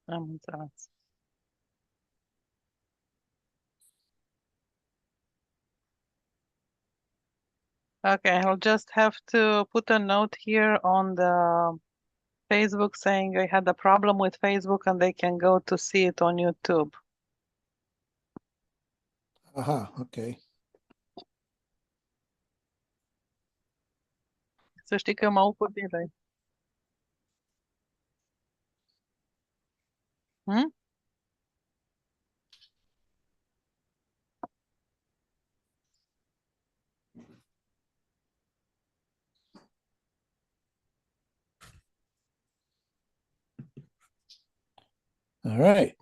Am înțeles. Okay, I'll just have to put a note here on the Facebook saying I had a problem with Facebook and they can go to see it on YouTube. Aha, okay. Să știi că mă aud cu delay. Hmm? All right.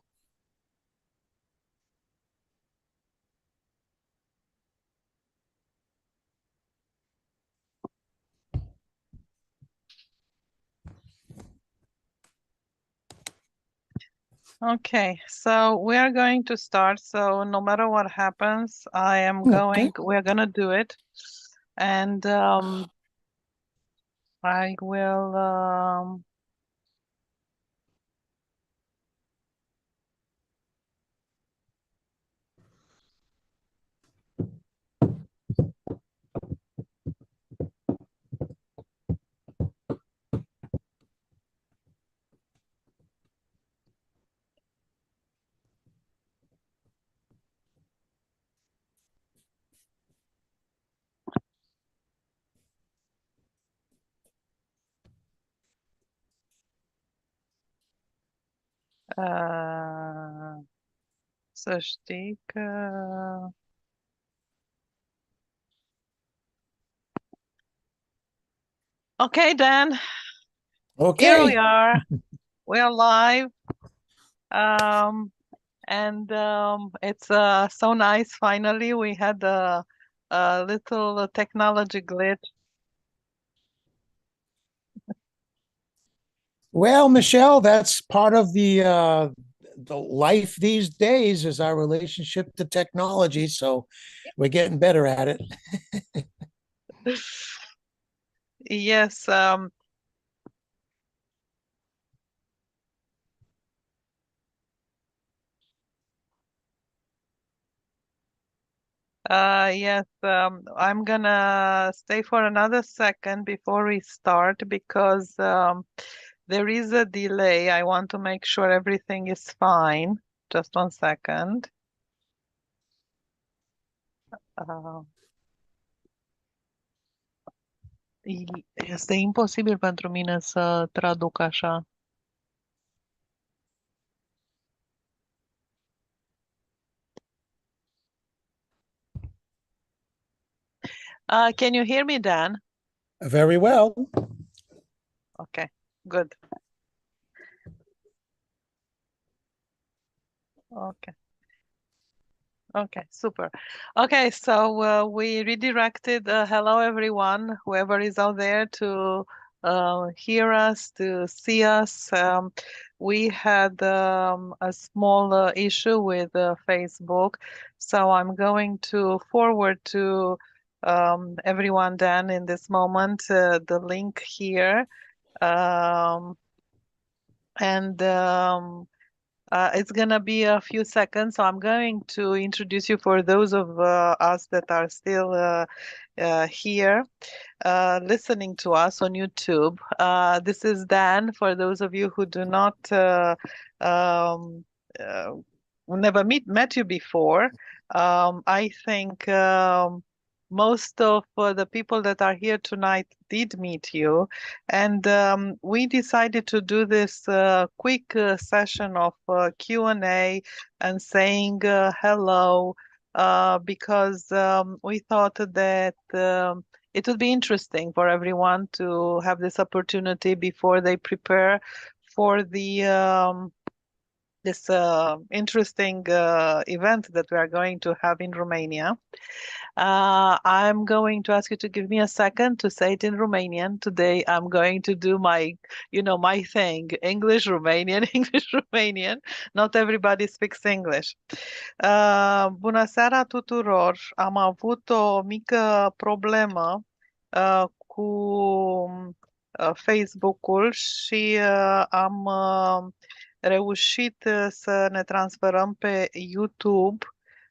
Okay, so we are going to start. So no matter what happens, Okay. we're gonna do it. And I will să știi că Okay, Dan. Okay. Here we are. We are live. And it's so nice. Finally, we had a little technology glitch. Well, Michelle, that's part of the life these days is our relationship to technology. So we're getting better at it. Yes. Yes, I'm gonna stay for another second before we start because there is a delay. I want to make sure everything is fine. Just 1 second. Este imposibil pentru mine să traduc așa. Can you hear me, Dan? Very well. Okay, good. Okay. Okay, super. Okay, so we redirected. Hello, everyone, whoever is out there to hear us, to see us. We had a small issue with Facebook, so I'm going to forward to everyone then in this moment the link here. And it's gonna be a few seconds, so I'm going to introduce you for those of us that are still here listening to us on YouTube. This is Dan, for those of you who do not um, never met you before. I think most of the people that are here tonight did meet you, and we decided to do this quick session of Q&A and saying hello because we thought that it would be interesting for everyone to have this opportunity before they prepare for the this interesting event that we are going to have in Romania. I'm going to ask you to give me a second to say it in Romanian. Today I'm going to do my, my thing, English, Romanian, English, Romanian. Not everybody speaks English. Bună seara tuturor! Am avut o mică problemă cu Facebook-ul și am reușit să ne transferăm pe YouTube,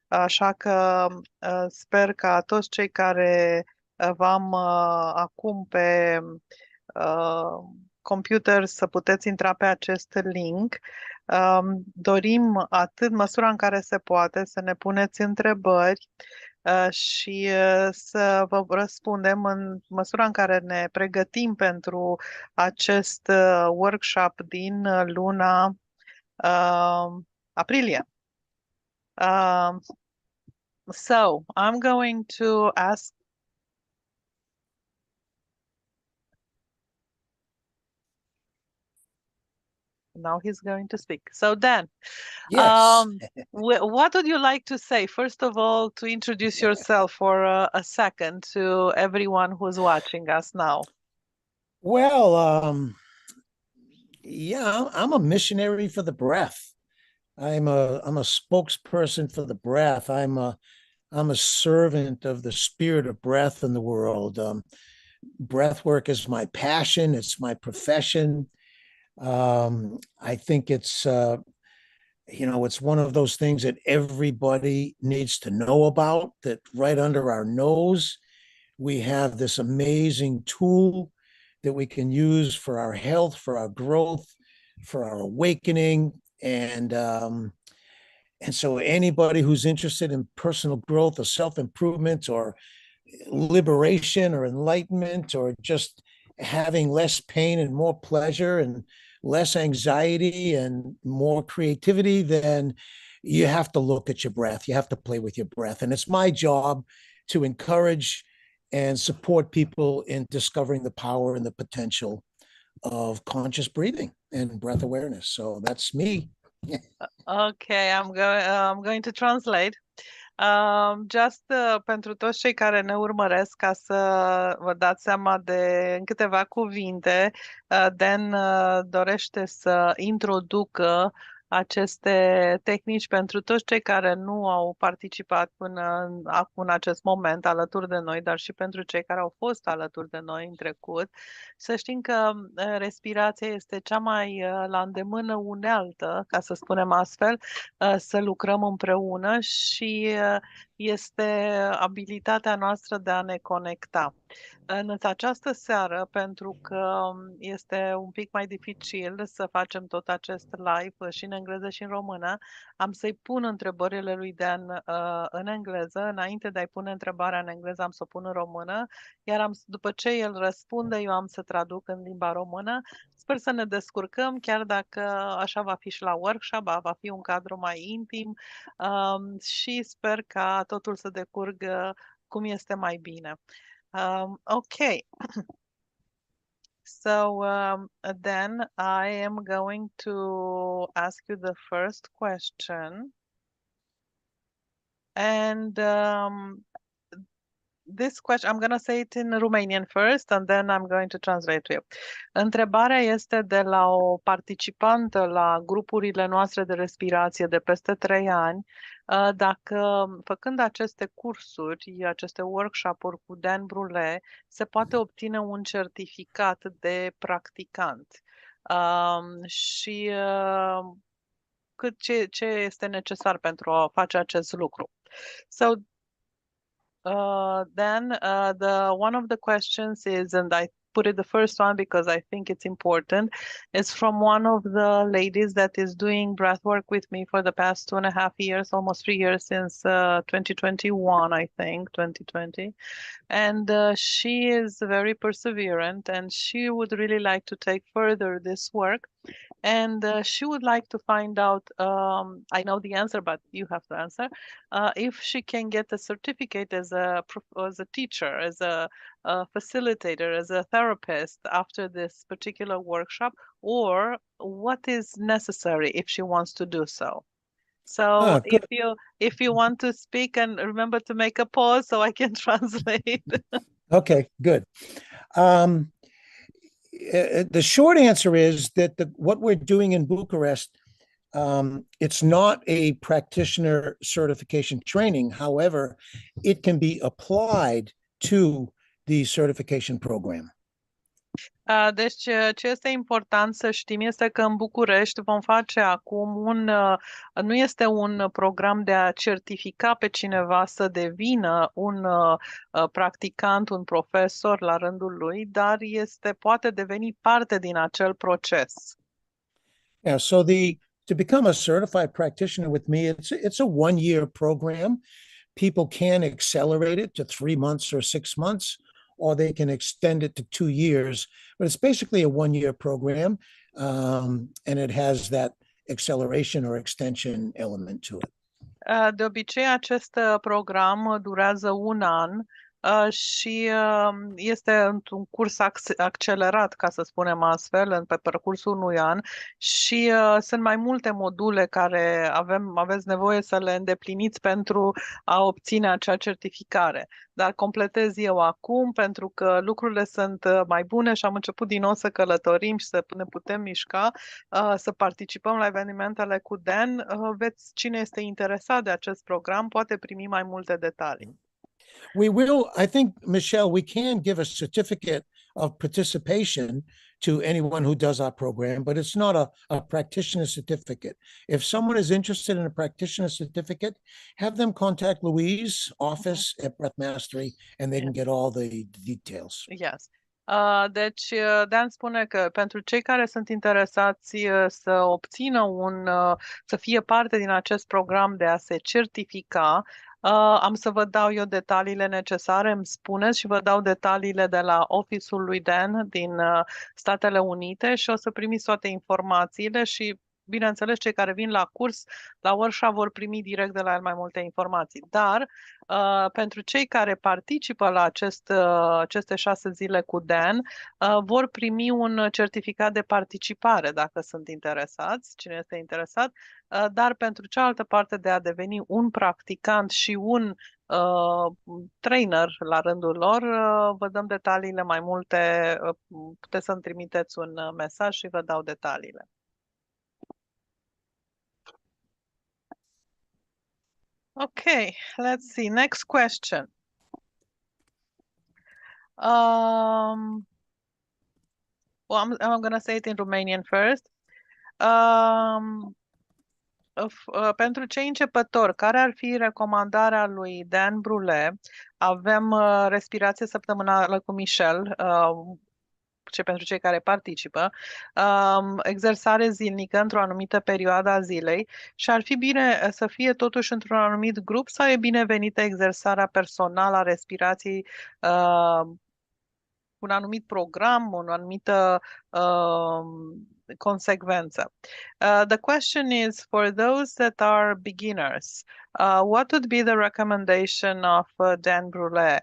așa că sper ca toți cei care v-am acum pe computer să puteți intra pe acest link. Dorim atât măsura în care se poate să ne puneți întrebări și să vă răspundem în măsura în care ne pregătim pentru acest workshop din luna aprilie. So I'm going to ask. Now he's going to speak. So Dan, Yes. what would you like to say? First of all, to introduce yourself for a second to everyone who's watching us now. Well, yeah, I'm a missionary for the breath. I'm a spokesperson for the breath. I'm a servant of the spirit of breath in the world. Breathwork is my passion. It's my profession. I think it's it's one of those things that everybody needs to know about, that right under our nose, we have this amazing tool that we can use for our health, for our growth, for our awakening. And so anybody who's interested in personal growth or self-improvement or liberation or enlightenment or just having less pain and more pleasure and less anxiety and more creativity, then you have to look at your breath. You have to play with your breath. And it's my job to encourage and support people in discovering the power and the potential of conscious breathing and breath awareness. So that's me. Okay, I'm going to translate. Just pentru toți cei care ne urmăresc, ca să vă dați seama de în câteva cuvinte, Dan dorește să introducă aceste tehnici pentru toți cei care nu au participat până acum în acest moment alături de noi, dar și pentru cei care au fost alături de noi în trecut. Să știm că respirația este cea mai la îndemână unealtă, ca să spunem astfel, să lucrăm împreună și este abilitatea noastră de a ne conecta. În această seară, pentru că este un pic mai dificil să facem tot acest live și în engleză și în română, am să-i pun întrebările lui Dan în engleză. Înainte de a-i pune întrebarea în engleză, am să o pun în română, iar după ce el răspunde, eu am să traduc în limba română. Sper să ne descurcăm, chiar dacă așa va fi și la workshop, va fi un cadru mai intim și sper ca totul să decurgă cum este mai bine. Okay. So then I am going to ask you the first question. And this question, I'm going to say it in Romanian first, and then I'm going to translate to you. Întrebarea este de la o participantă la grupurile noastre de respirație de peste 3 ani, dacă făcând aceste cursuri, aceste workshop-uri cu Dan Brulé, se poate obține un certificat de practicant. Și ce este necesar pentru a face acest lucru. So then one of the questions is, and I put it the first one because I think it's important, is from one of the ladies that is doing breathwork with me for the past 2.5 years, almost 3 years, since 2021, I think, 2020. And she is very perseverant, and she would really like to take further this work. And she would like to find out, I know the answer, but you have to answer, if she can get a certificate as a teacher, as a facilitator, as a therapist after this particular workshop, or what is necessary if she wants to do so. So if you want to speak, and remember to make a pause so I can translate. Okay, good. The short answer is that what we're doing in Bucharest, it's not a practitioner certification training. However, it can be applied to the certification program. Deci, ce este important să știm este că în București vom face acum nu este un program de a certifica pe cineva să devină un practicant, un profesor la rândul lui, dar poate deveni parte din acel proces. Yeah, so to become a certified practitioner with me, it's a 1 year program. People can accelerate it to 3 months or 6 months, or they can extend it to 2 years. But it's basically a 1 year program, and it has that acceleration or extension element to it. De obicei, acest program durează un an și este într-un curs accelerat, ca să spunem astfel, pe parcursul unui an și sunt mai multe module care aveți nevoie să le îndepliniți pentru a obține acea certificare. Dar completez eu acum pentru că lucrurile sunt mai bune și am început din nou să călătorim și să ne putem mișca, să participăm la evenimentele cu Dan. Cine este interesat de acest program poate primi mai multe detalii. We will, I think, Michelle, we can give a certificate of participation to anyone who does our program, but it's not a practitioner certificate. If someone is interested in a practitioner certificate, have them contact Louise's office at Breath Mastery and they can get all the details. Yes. Deci, Dan spune că pentru cei care sunt interesați să obțină să fie parte din acest program de a se certifica, am să vă dau eu detaliile necesare, îmi spuneți și vă dau detaliile de la office-ul lui Dan din Statele Unite și o să primiți toate informațiile și bineînțeles, cei care vin la curs, la workshop, vor primi direct de la el mai multe informații. Dar pentru cei care participă la aceste 6 zile cu Dan, vor primi un certificat de participare, dacă sunt interesați, cine este interesat, dar pentru cealaltă parte de a deveni un practicant și un trainer la rândul lor, vă dăm detaliile mai multe, puteți să-mi trimiteți un mesaj și vă dau detaliile. Okay, let's see. Next question. Well, I'm going to say it in Romanian first. Pentru cei începători, care ar fi recomandarea lui Dan Brulé? Avem respirație săptămânală cu Michel, pentru cei care participă, exersare zilnică într-o anumită perioadă a zilei și ar fi bine să fie totuși într-un anumit grup sau e binevenită exersarea personală a respirației, un anumit program, o anumită consecvență. The question is for those that are beginners, what would be the recommendation of Dan Brulé,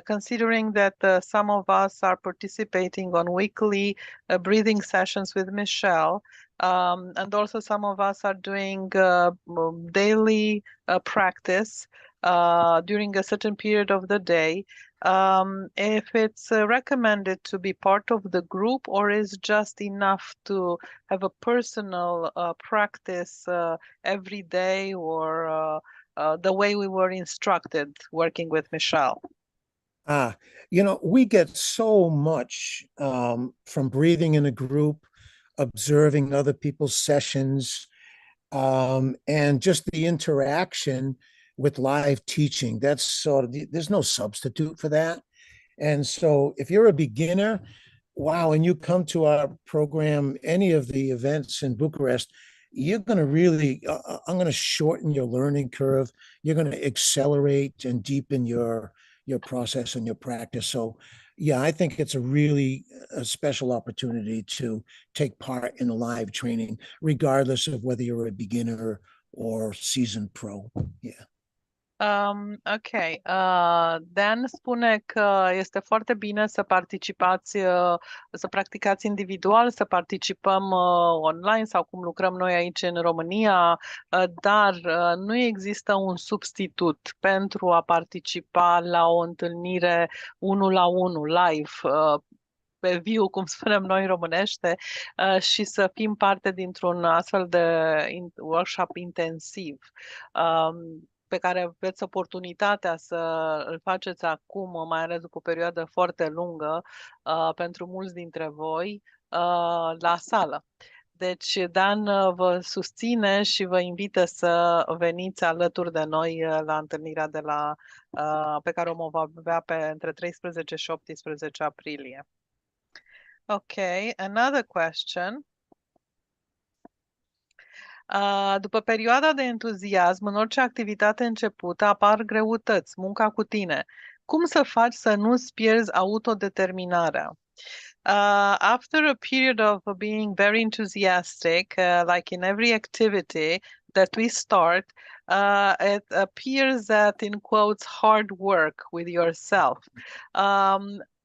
considering that some of us are participating on weekly breathing sessions with Michelle, and also some of us are doing daily practice during a certain period of the day. If it's recommended to be part of the group or is just enough to have a personal practice every day or the way we were instructed working with Michelle? We get so much from breathing in a group, observing other people's sessions, and just the interaction with live teaching. There's no substitute for that. And so if you're a beginner, wow, and you come to our program, any of the events in Bucharest, you're going to really, I'm going to shorten your learning curve. You're going to accelerate and deepen your process and your practice. So yeah, I think it's a special opportunity to take part in a live training, regardless of whether you're a beginner or seasoned pro. Yeah. Ok. Dan spune că este foarte bine să participați, să practicați individual, să participăm online sau cum lucrăm noi aici în România, dar nu există un substitut pentru a participa la o întâlnire 1 la 1, live, pe viu, cum spunem noi în românește, și să fim parte dintr-un astfel de workshop intensiv. pe care aveți oportunitatea să îl faceți acum, mai ales după o perioadă foarte lungă, pentru mulți dintre voi, la sală. Deci Dan vă susține și vă invită să veniți alături de noi la întâlnirea pe care o vom avea între 13 și 18 aprilie. Okay, another question. După perioada de entuziasm, în orice activitate începută apar greutăți, munca cu tine. Cum să faci să nu-ți pierzi autodeterminarea? After a period of being very enthusiastic, like in every activity that we start, it appears that, in quotes, hard work with yourself.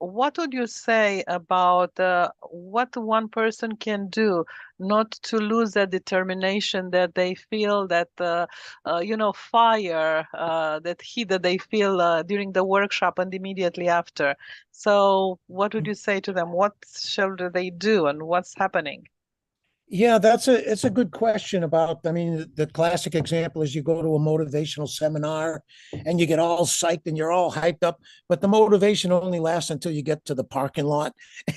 What would you say about what one person can do not to lose that determination that they feel, that fire, that heat that they feel during the workshop and immediately after? So what would you say to them? What shall they do and what's happening? Yeah, it's a good question about, I mean, the classic example is you go to a motivational seminar and you get all psyched and you're all hyped up, but the motivation only lasts until you get to the parking lot.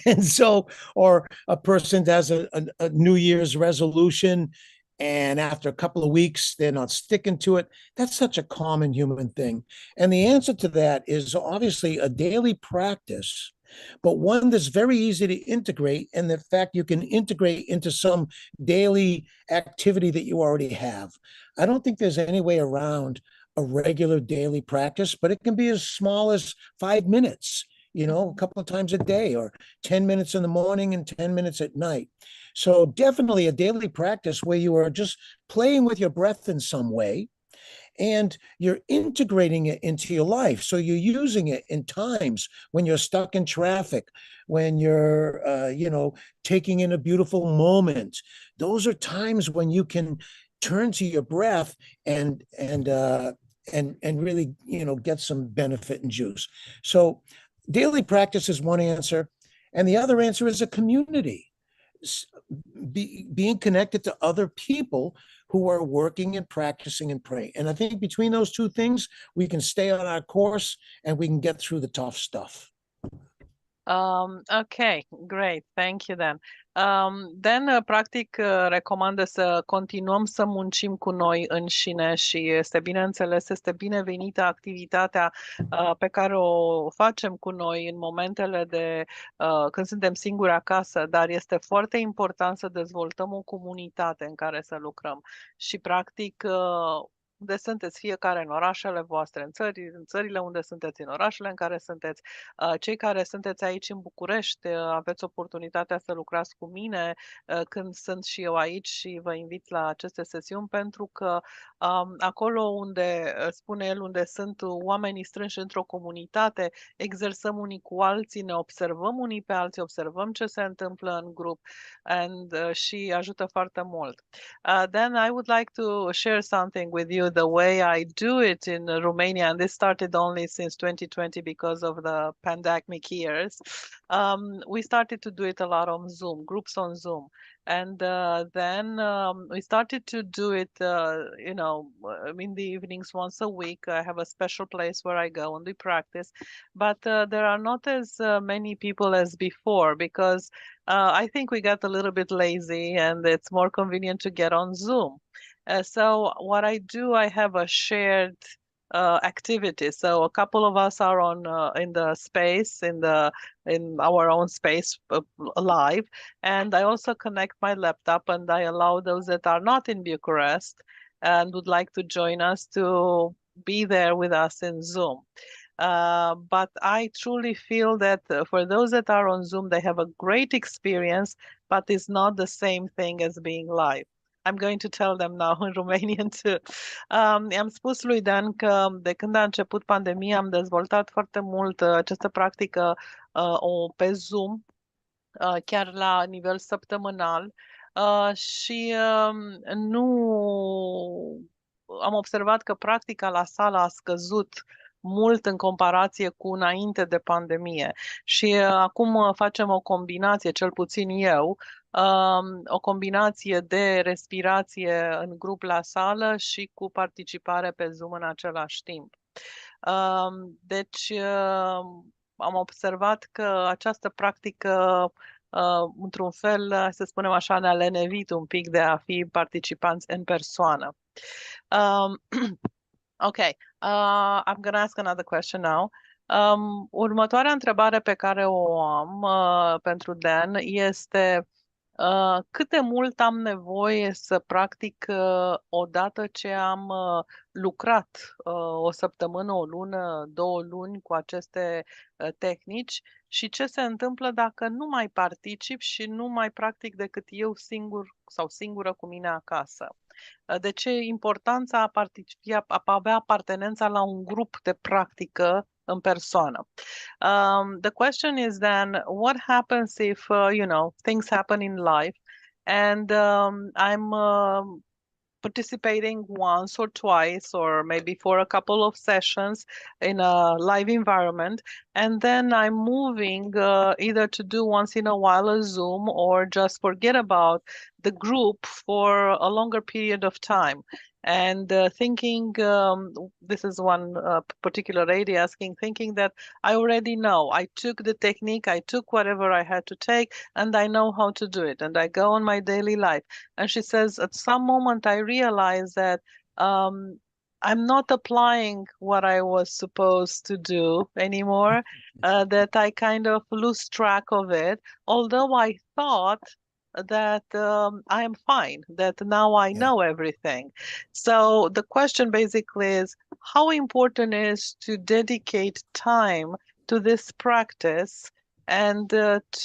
And so, or a person does a New Year's resolution, and after a couple of weeks, they're not sticking to it. That's such a common human thing. And the answer to that is obviously a daily practice, but one that's very easy to integrate. And the fact you can integrate into some daily activity that you already have. I don't think there's any way around a regular daily practice, but it can be as small as 5 minutes, a couple of times a day, or 10 minutes in the morning and 10 minutes at night. So definitely a daily practice where you are just playing with your breath in some way, and you're integrating it into your life. So you're using it in times when you're stuck in traffic, when you're, taking in a beautiful moment. Those are times when you can turn to your breath and really, get some benefit and juice. So daily practice is one answer. And the other answer is a community. Being connected to other people who are working and practicing and praying. And I think between those two things, we can stay on our course and we can get through the tough stuff. Okay, great. Thank you, Dan. Dan, practic, recomandă să continuăm să muncim cu noi înșine și este bineînțeles, este binevenită activitatea pe care o facem cu noi în momentele când suntem singuri acasă, dar este foarte important să dezvoltăm o comunitate în care să lucrăm. Și, practic, unde sunteți fiecare în orașele voastre, în țările unde sunteți, în orașele în care sunteți, cei care sunteți aici în București, aveți oportunitatea să lucrați cu mine când sunt și eu aici și vă invit la aceste sesiuni, pentru că acolo unde, spune el, unde sunt oamenii strânși într-o comunitate, exersăm unii cu alții, ne observăm unii pe alții, observăm ce se întâmplă în grup și ajută foarte mult. Then I would like to share something with you, the way I do it in Romania, and this started only since 2020 because of the pandemic years. We started to do it a lot on Zoom, groups on Zoom. And then we started to do it, in the evenings once a week. I have a special place where I go and we practice. But there are not as many people as before, because I think we got a little bit lazy and it's more convenient to get on Zoom. So what I do, I have a shared activity. So a couple of us are on in the space, in our own space live, and I also connect my laptop and I allow those that are not in Bucharest and would like to join us to be there with us in Zoom. But I truly feel that for those that are on Zoom, they have a great experience, but it's not the same thing as being live. I'm going to tell them now in Romanian too. I-am spus lui Dan că de când a început pandemia am dezvoltat foarte mult această practică pe Zoom, chiar la nivel săptămânal, și nu am observat că practica la sală a scăzut mult în comparație cu înainte de pandemie. Și acum facem o combinație, cel puțin eu, o combinație de respirație în grup la sală și cu participare pe Zoom în același timp. Deci am observat că această practică, într-un fel, să spunem așa, ne-a lenevit un pic de a fi participanți în persoană. Okay, I'm gonna ask another question now. Următoarea întrebare pe care o am pentru Dan este cât de mult am nevoie să practic odată ce am lucrat o săptămână, o lună, 2 luni cu aceste tehnici și ce se întâmplă dacă nu mai particip și nu mai practic decât eu singur sau singură cu mine acasă. De ce importanța a avea apartenența la un grup de practică în persoană? The question is then, what happens if, things happen in life and I'm participating once or twice or maybe for a couple of sessions in a live environment, and then I'm moving either to do once in a while a Zoom or just forget about the group for a longer period of time. And thinking, this is one particular lady asking, thinking that I already know, I took the technique, I took whatever I had to take, and I know how to do it, and I go on my daily life. And she says, at some moment, I realized that I'm not applying what I was supposed to do anymore, that I kind of lose track of it, although I thought that I am fine, that now I know everything. So the question basically is, how important is to dedicate time to this practice and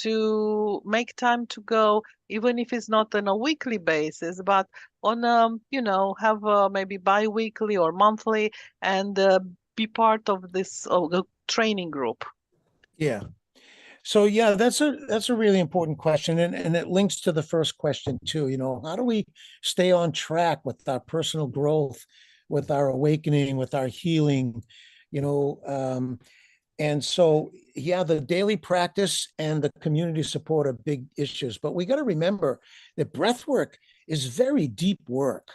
to make time to go, even if it's not on a weekly basis, but on have maybe bi-weekly or monthly, and be part of this training group. Yeah. So yeah, that's a really important question, and it links to the first question too. How do we stay on track with our personal growth, with our awakening, with our healing? And so yeah, the daily practice and the community support are big issues, but we got to remember that breath work is very deep work,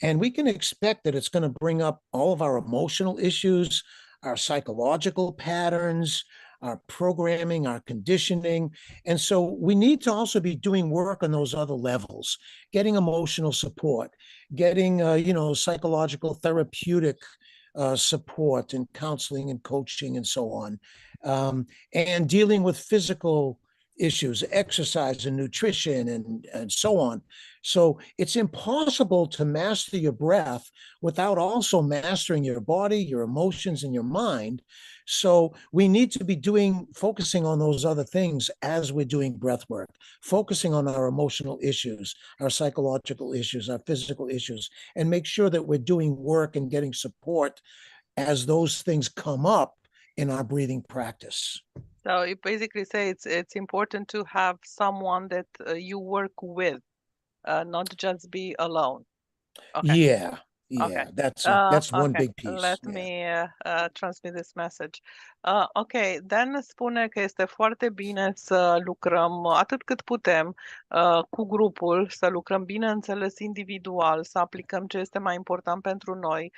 and we can expect that it's going to bring up all of our emotional issues, our psychological patterns, our programming, our conditioning. And so we need to also be doing work on those other levels, getting emotional support, getting, psychological therapeutic support and counseling and coaching and so on, and dealing with physical issues, exercise and nutrition and so on. So it's impossible to master your breath without also mastering your body, your emotions, and your mind. So we need to be focusing on those other things as we're doing breath work, focusing on our emotional issues, our psychological issues, our physical issues, and make sure that we're doing work and getting support as those things come up in our breathing practice. So you basically say it's important to have someone that you work with, not just be alone. Okay. Yeah. Okay. That's one big piece. Let me transmit this message. Ok, Dan spune că este foarte bine să lucrăm atât cât putem cu grupul, să lucrăm bineînțeles individual, să aplicăm ce este mai important pentru noi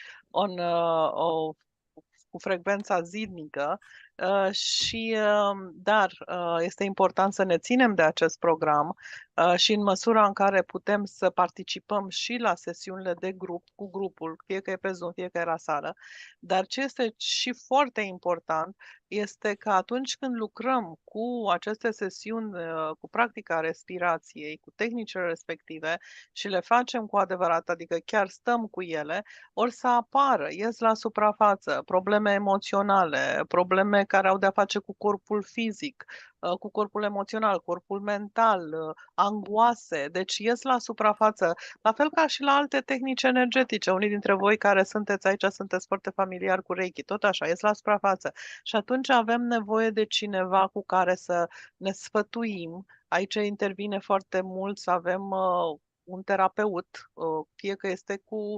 cu frecvența zilnică, dar este important să ne ținem de acest program și în măsura în care putem să participăm și la sesiunile de grup, cu grupul, fie că e pe Zoom, fie că e la sală. Dar ce este și foarte important este că atunci când lucrăm cu aceste sesiuni, cu practica respirației, cu tehnicile respective și le facem cu adevărat, adică chiar stăm cu ele, ori să apară, ies la suprafață, probleme emoționale, probleme care au de-a face cu corpul fizic, cu corpul emoțional, corpul mental, angoase, deci ies la suprafață, la fel ca și la alte tehnici energetice. Unii dintre voi care sunteți aici sunteți foarte familiari cu Reiki, tot așa, ies la suprafață. Și atunci avem nevoie de cineva cu care să ne sfătuim. Aici intervine foarte mult să avem un terapeut, fie că este cu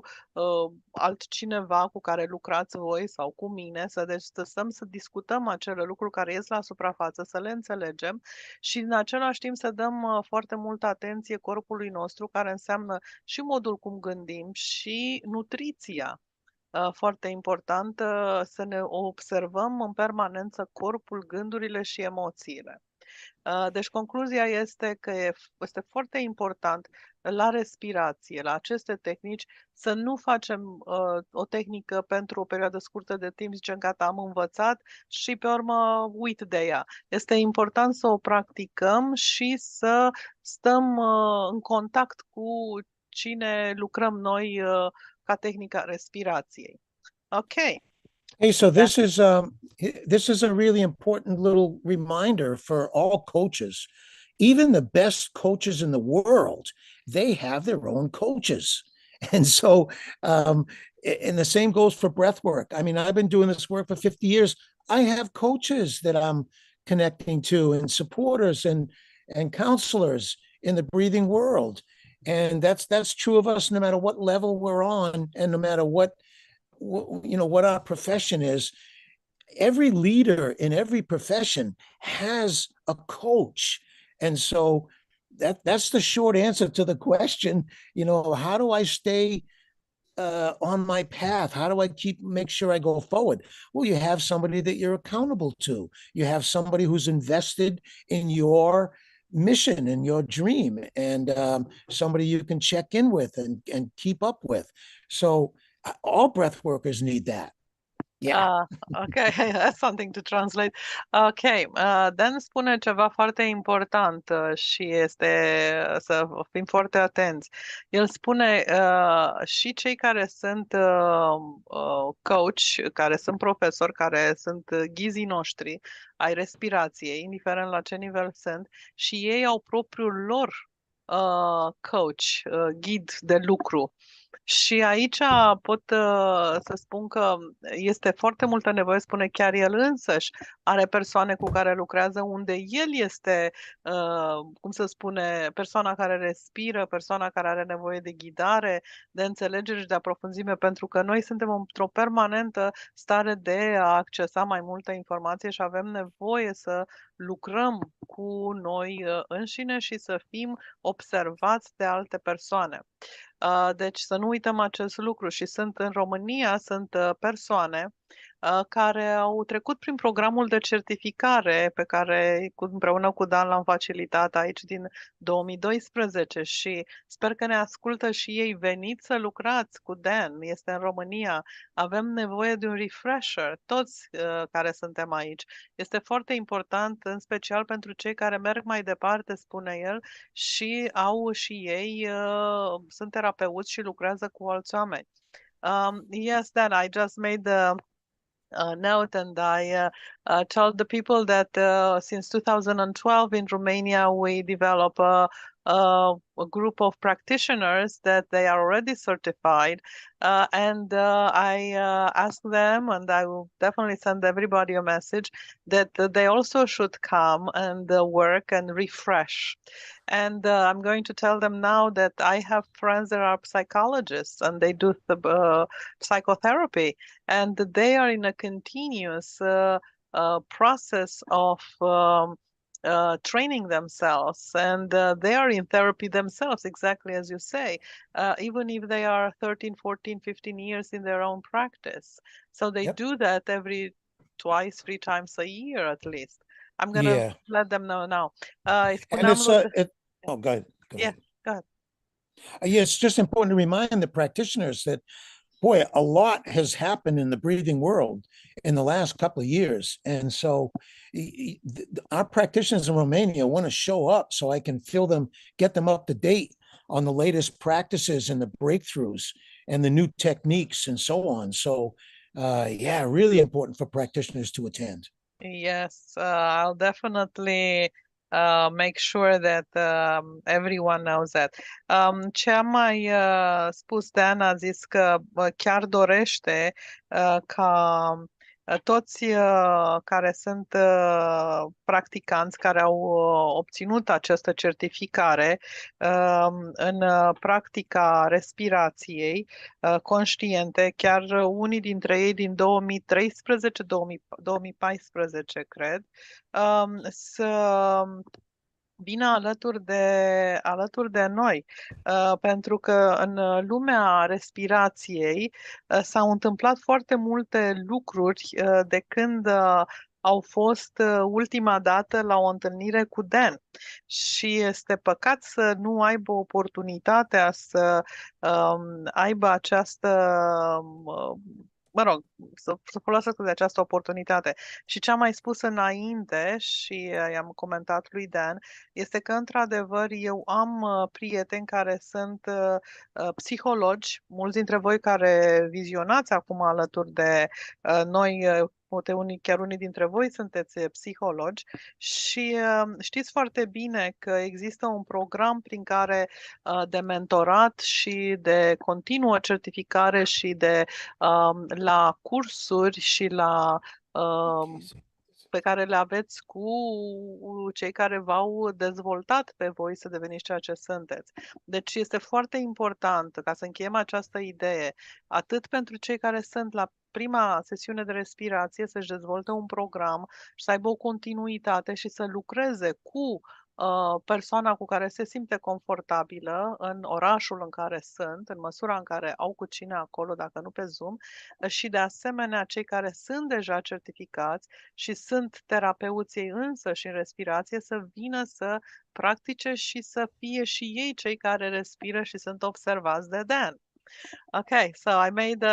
altcineva cu care lucrați voi sau cu mine, să stăm să discutăm acele lucruri care ies la suprafață, să le înțelegem și în același timp să dăm foarte multă atenție corpului nostru, care înseamnă și modul cum gândim și nutriția. Foarte important să ne observăm în permanență corpul, gândurile și emoțiile. Deci concluzia este că este foarte important la respirație, la aceste tehnici, să nu facem o tehnică pentru o perioadă scurtă de timp, zicem gata, am învățat și pe urmă uit de ea. Este important să o practicăm și să stăm în contact cu cine lucrăm noi ca tehnica respirației. Ok. Hey, so this is a really important little reminder for all coaches. Even the best coaches in the world, they have their own coaches. And so, and the same goes for breathwork. I mean, I've been doing this work for 50 years. I have coaches that I'm connecting to and supporters and counselors in the breathing world. And that's true of us no matter what level we're on and no matter what our profession is. Every leader in every profession has a coach. And so that's the short answer to the question, how do I stay on my path? How do I make sure I go forward? Well, you have somebody that you're accountable to. You have somebody who's invested in your mission and your dream, and somebody you can check in with and keep up with. So all breath workers need that. Yeah. Okay, that's something to translate. Ok, Dan spune ceva foarte important și este să fim foarte atenți. El spune și cei care sunt coach, care sunt profesori, care sunt ghizii noștri ai respirației, indiferent la ce nivel sunt, și ei au propriul lor coach, ghid de lucru. Și aici pot să spun că este foarte multă nevoie, spune chiar el însăși, are persoane cu care lucrează unde el este, cum să spune, persoana care respiră, persoana care are nevoie de ghidare, de înțelegere și de aprofunzime, pentru că noi suntem într-o permanentă stare de a accesa mai multă informație și avem nevoie să lucrăm cu noi înșine și să fim observați de alte persoane. Deci să nu uităm acest lucru și în România sunt persoane care au trecut prin programul de certificare pe care împreună cu Dan l-am facilitat aici din 2012 și sper că ne ascultă și ei. Veniți să lucrați cu Dan, este în România. Avem nevoie de un refresher, toți care suntem aici. Este foarte important, în special pentru cei care merg mai departe, spune el, și au și ei, sunt terapeuți și lucrează cu alți oameni. Yes, Dan, I just made the note, and I told the people that since 2012 in Romania we develop a group of practitioners that they are already certified, and I asked them, and I will definitely send everybody a message that they also should come and work and refresh. And I'm going to tell them now that I have friends that are psychologists and they do the psychotherapy, and they are in a continuous process of training themselves, and they are in therapy themselves, exactly as you say, even if they are 13, 14, 15 years in their own practice. So they do that twice, 3 times a year at least. I'm going to let them know now. And it's, go ahead. Yeah, go ahead. Yeah, it's just important to remind the practitioners that, boy, a lot has happened in the breathing world in the last couple of years. And so our practitioners in Romania want to show up so I can get them up to date on the latest practices and the breakthroughs and the new techniques and so on. So, really important for practitioners to attend. Yes, I'll definitely make sure that everyone knows that. Ce am mai spus, Dan a zis că chiar dorește ca Toți care sunt practicanți, care au obținut această certificare în practica respirației conștiente, chiar unii dintre ei din 2013-2014, cred, să vină alături de noi, pentru că în lumea respirației s-au întâmplat foarte multe lucruri de când au fost ultima dată la o întâlnire cu Dan și este păcat să nu aibă oportunitatea să aibă această mă rog, să folosească de această oportunitate. Și ce am mai spus înainte și i-am comentat lui Dan, este că, într-adevăr, eu am prieteni care sunt psihologi, mulți dintre voi care vizionați acum alături de noi, poate chiar unii dintre voi sunteți psihologi și știți foarte bine că există un program prin care de mentorat și de continuă certificare și de la cursuri și la pe care le aveți cu cei care v-au dezvoltat pe voi să deveniți ceea ce sunteți. Deci este foarte important, ca să încheiem această idee, atât pentru cei care sunt la prima sesiune de respirație, să-și dezvolte un program și să aibă o continuitate și să lucreze cu persoana cu care se simte confortabilă în orașul în care sunt, în măsura în care au cu cine acolo, dacă nu pe Zoom, și de asemenea cei care sunt deja certificați și sunt terapeuții însă și în respirație să vină să practice și să fie și ei cei care respiră și sunt observați de Dan. Okay, so I made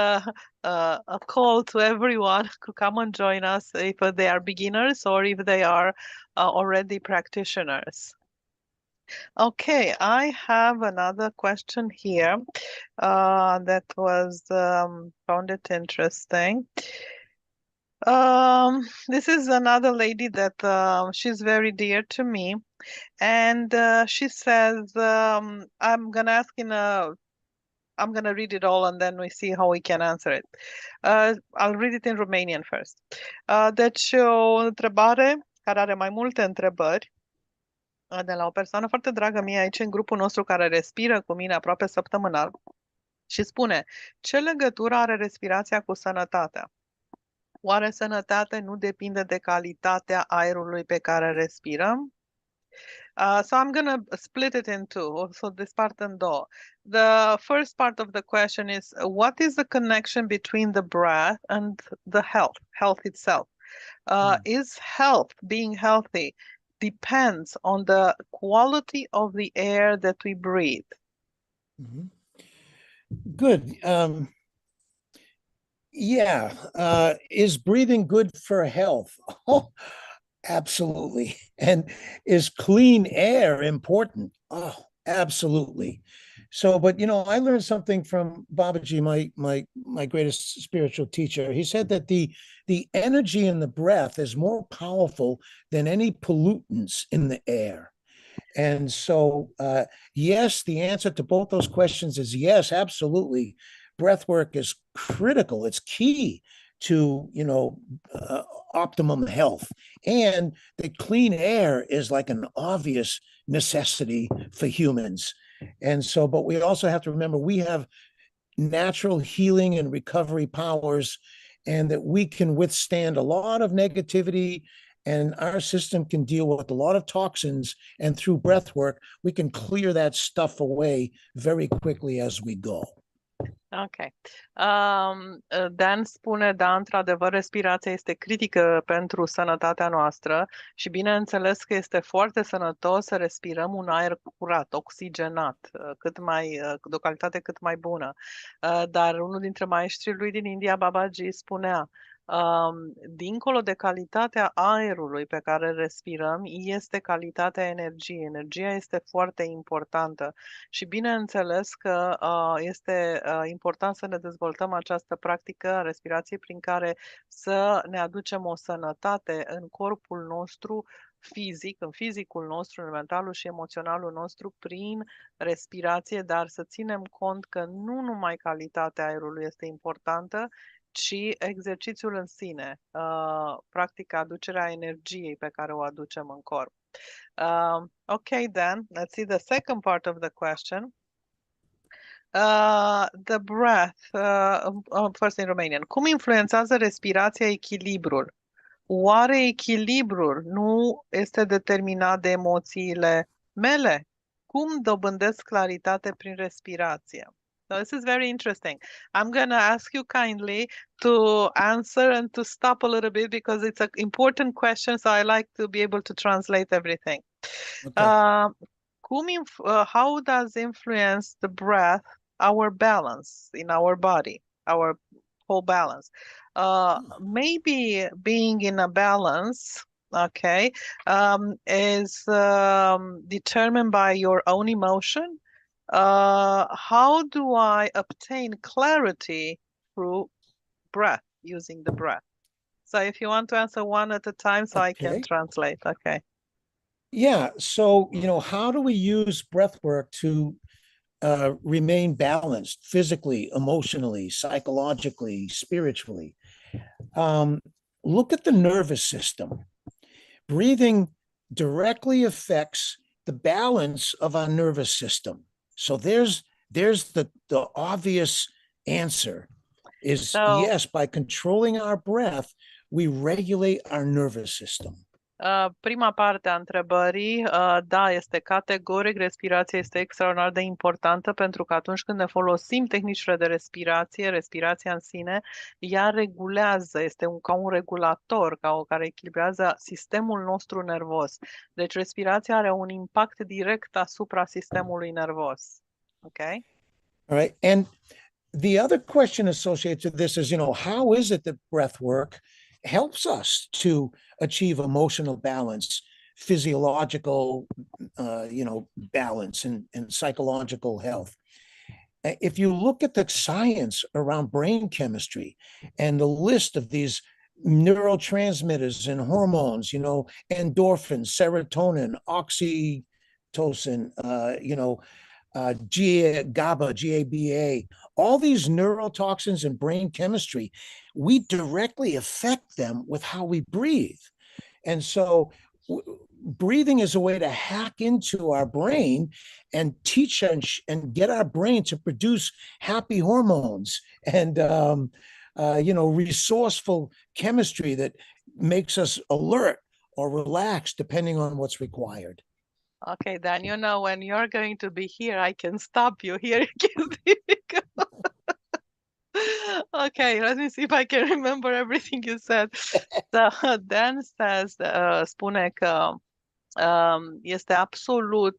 a call to everyone to come and join us if they are beginners or if they are already practitioners. Okay, I have another question here that was found it interesting. This is another lady that she's very dear to me, and she says, I'm gonna ask I'm going to read it all and then we see how we can answer it. I'll read it in Romanian first. Deci, o întrebare care are mai multe întrebări de la o persoană foarte dragă mie aici în grupul nostru care respiră cu mine aproape săptămânal și spune: ce legătură are respirația cu sănătatea? Oare sănătatea nu depinde de calitatea aerului pe care respirăm? So I'm going to split it in two, so this part in două. The first part of the question is, what is the connection between the breath and the health itself? Is health, being healthy, depends on the quality of the air that we breathe? Good. Yeah. Is breathing good for health? Oh, absolutely. And is clean air important? Oh, absolutely. So, but I learned something from Babaji, my greatest spiritual teacher. He said that the energy in the breath is more powerful than any pollutants in the air. And so, yes, the answer to both those questions is yes, absolutely. Breathwork is critical. It's key to optimum health, and the clean air is like an obvious necessity for humans. And so, but we also have to remember we have natural healing and recovery powers, and that we can withstand a lot of negativity, and our system can deal with a lot of toxins, and through breath work we can clear that stuff away very quickly as we go. Ok. Dan spune, da, într-adevăr, respirația este critică pentru sănătatea noastră și bineînțeles că este foarte sănătos să respirăm un aer curat, oxigenat, de o calitate cât mai bună. Dar unul dintre maestrii lui din India, Babaji, spunea: dincolo de calitatea aerului pe care îl respirăm, este calitatea energiei. Energia este foarte importantă și bineînțeles că este important să ne dezvoltăm această practică a respirației prin care să ne aducem o sănătate în corpul nostru fizic, în fizicul nostru, în mentalul și emoționalul nostru prin respirație, dar să ținem cont că nu numai calitatea aerului este importantă, ci exercițiul în sine, practica aducerea energiei pe care o aducem în corp. Okay, then, let's see the second part of the question. The breath, first in Romanian. Cum influențează respirația echilibrul? Oare echilibrul nu este determinat de emoțiile mele? Cum dobândesc claritate prin respirație? So this is very interesting. I'm going to ask you kindly to answer and to stop a little bit because it's an important question, so I like to be able to translate everything. Okay. How does influence the breath our balance in our body, our whole balance? Maybe being in a balance, okay, is determined by your own emotion. How do I obtain clarity through breath, using the breath? So if you want to answer one at a time, so I can translate, okay. Yeah, so, how do we use breath work to remain balanced physically, emotionally, psychologically, spiritually? Look at the nervous system. Breathing directly affects the balance of our nervous system. So there's the obvious answer is yes, by controlling our breath, we regulate our nervous system. Prima parte a întrebării, da, este categoric, respirația este extraordinar de importantă pentru că atunci când ne folosim tehnicile de respirație, respirația în sine, ea regulează, este ca un regulator care echilibrează sistemul nostru nervos. Deci respirația are un impact direct asupra sistemului nervos. Okay? All right. And the other question associated to this is, how is it that breath work helps us to achieve emotional balance, physiological, balance and psychological health? If you look at the science around brain chemistry and the list of these neurotransmitters and hormones, endorphins, serotonin, oxytocin, GABA, GABA, all these neurotoxins in brain chemistry, we directly affect them with how we breathe. And so breathing is a way to hack into our brain and teach and get our brain to produce happy hormones and, resourceful chemistry that makes us alert or relaxed depending on what's required. Okay, Dan, when you're going to be here, I can stop you. Here you can Okay, let me see if I can remember everything you said. So, Dan says, spune că este absolut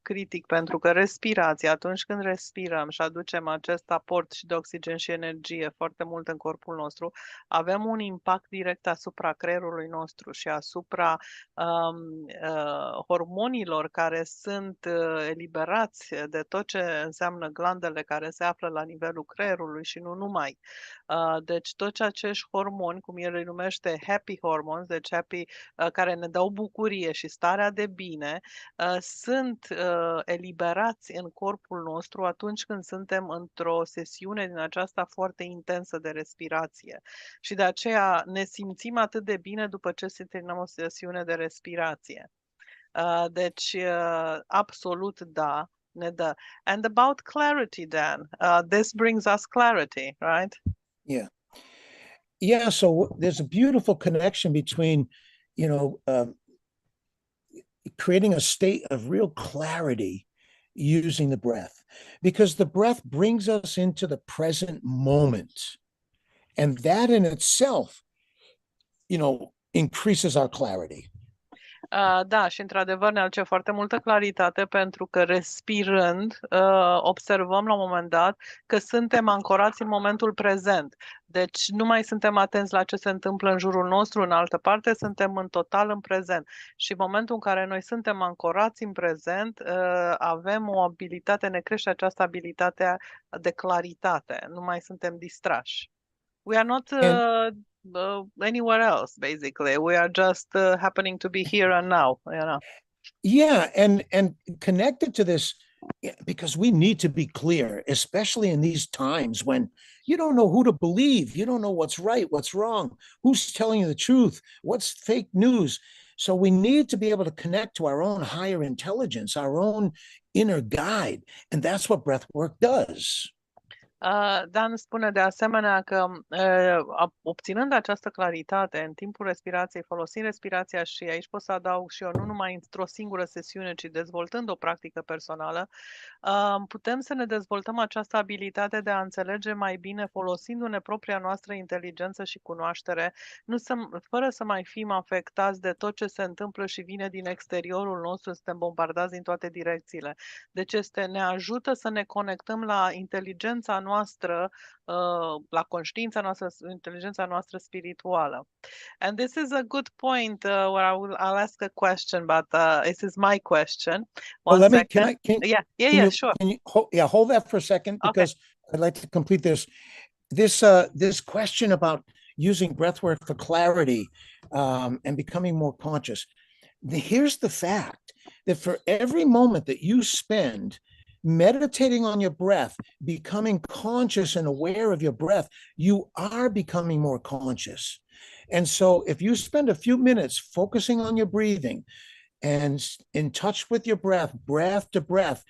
critic pentru că respirația, atunci când respirăm și aducem acest aport și de oxigen și energie foarte mult în corpul nostru, avem un impact direct asupra creierului nostru și asupra hormonilor care sunt eliberați de tot ce înseamnă glandele care se află la nivelul creierului și nu numai. Deci toți acești hormoni, cum el îi numește happy hormones, deci happy, care ne dau bucurie și starea de bine, sunt eliberați în corpul nostru atunci când suntem într-o sesiune din aceasta foarte intensă de respirație. Și de aceea ne simțim atât de bine după ce terminăm o sesiune de respirație. Deci, absolut da, ne dă. And about clarity, Dan, this brings us clarity, right? Yeah. Yeah, so there's a beautiful connection between, creating a state of real clarity using the breath, because the breath brings us into the present moment. And that in itself, increases our clarity. Da, și într-adevăr ne aduce foarte multă claritate pentru că respirând observăm la un moment dat că suntem ancorați în momentul prezent. Deci nu mai suntem atenți la ce se întâmplă în jurul nostru, în altă parte, suntem în total în prezent. Și în momentul în care noi suntem ancorați în prezent, avem o abilitate, ne crește această abilitate de claritate, nu mai suntem distrași. We are not anywhere else, basically. We are just happening to be here and now, Yeah, and connected to this because we need to be clear, especially in these times when you don't know who to believe. You don't know what's right, what's wrong, who's telling you the truth, what's fake news. So we need to be able to connect to our own higher intelligence, our own inner guide. And that's what breath work does. Dan spune de asemenea că obținând această claritate în timpul respirației, folosind respirația și aici pot să adaug și eu, nu numai într-o singură sesiune, ci dezvoltând o practică personală, putem să ne dezvoltăm această abilitate de a înțelege mai bine folosindu-ne propria noastră inteligență și cunoaștere, fără să mai fim afectați de tot ce se întâmplă și vine din exteriorul nostru, suntem bombardați din toate direcțiile. Deci ne ajută să ne conectăm la inteligența noastră, la conștiința noastră, inteligența noastră spirituală. And this is a good point where I'll ask a question, but this is my question. One second. Sure. Can you hold that for a second, because I'd like to complete this. This question about using breathwork for clarity and becoming more conscious. Here's the fact that for every moment that you spend meditating on your breath, becoming conscious and aware of your breath, you are becoming more conscious. And so if you spend a few minutes focusing on your breathing and in touch with your breath to breath,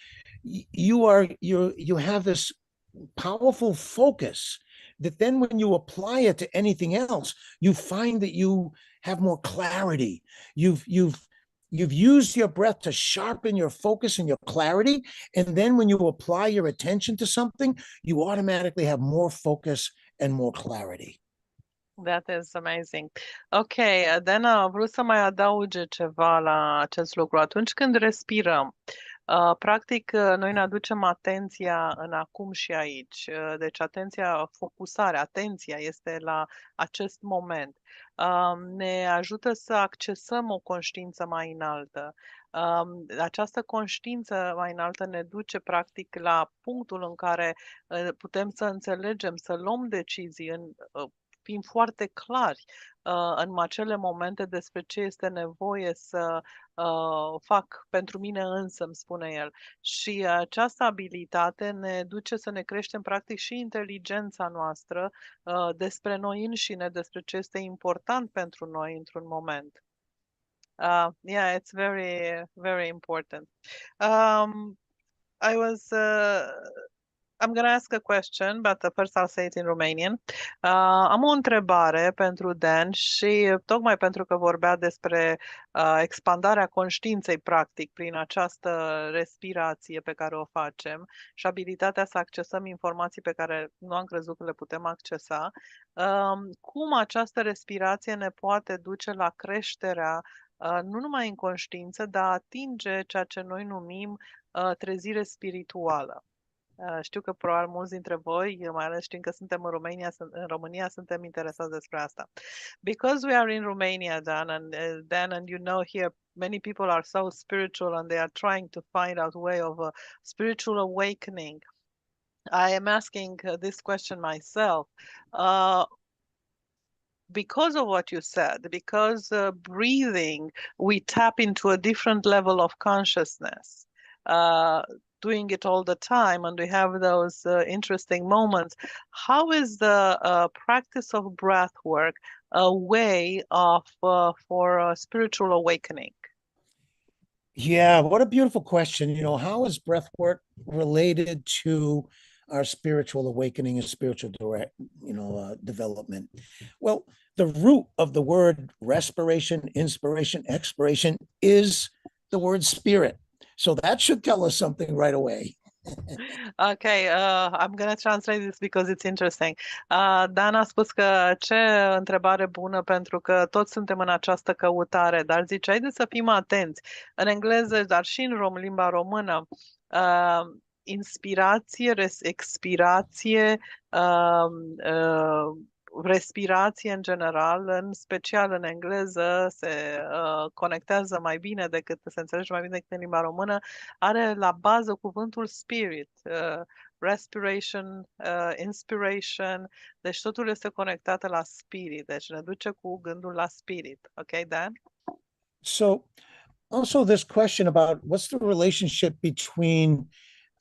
you have this powerful focus that then when you apply it to anything else, you find that you have more clarity. You've used your breath to sharpen your focus and your clarity. And then when you apply your attention to something, you automatically have more focus and more clarity. That is amazing. Ok, Dana, vrut să mai adauge ceva la acest lucru. Atunci când respirăm, practic, noi ne aducem atenția în acum și aici. Deci atenția este la acest moment. Ne ajută să accesăm o conștiință mai înaltă. Această conștiință mai înaltă ne duce practic la punctul în care putem să înțelegem, să luăm decizii fiind foarte clari în acele momente despre ce este nevoie să fac pentru mine însă, îmi spune el. Și această abilitate ne duce să ne creștem practic și inteligența noastră despre noi înșine, despre ce este important pentru noi într-un moment. Yeah, it's very, very important. I'm going to ask a question, but first I'll say it in Romanian. Am o întrebare pentru Dan și tocmai pentru că vorbea despre expandarea conștiinței practic prin această respirație pe care o facem și abilitatea să accesăm informații pe care nu am crezut că le putem accesa, cum această respirație ne poate duce la creșterea nu numai în conștiință, dar atinge ceea ce noi numim trezire spirituală. Știu că probabil mulți dintre voi, mai ales știind că suntem în România, suntem interesați despre asta. Because we are in Romania, Dan, and you know here many people are so spiritual and they are trying to find out a way of a spiritual awakening. I am asking this question myself. Because of what you said, because breathing, we tap into a different level of consciousness. Doing it all the time, and we have those interesting moments. How is the practice of breath work a way for a spiritual awakening? Yeah, what a beautiful question. You know, how is breath work related to our spiritual awakening and spiritual development? Well, the root of the word respiration, inspiration, expiration is the word spirit. So that should tell us something right away. Okay, I'm going to translate this because it's interesting. Dan a spus că ce întrebare bună, pentru că toți suntem în această căutare, dar zice, haideți să fim atenți. În engleză, dar și în limba română, inspirație, expirație, respirație în general, în special în engleză, se conectează mai bine decât, se înțelege mai bine decât în limba română, are la bază cuvântul spirit, respiration, inspiration, deci totul este conectat la spirit, deci ne duce cu gândul la spirit. Ok, Dan? So also this question about what's the relationship between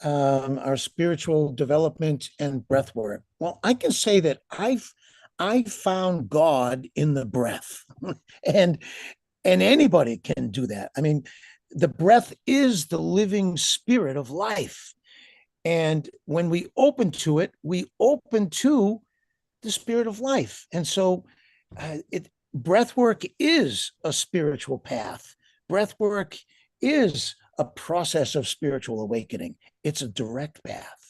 our spiritual development and breath work. Well, I can say that I found God in the breath, and anybody can do that. I mean, the breath is the living spirit of life, and when we open to it, we open to the spirit of life. And so, breath work is a spiritual path. Breath work is a process of spiritual awakening. It's a direct path.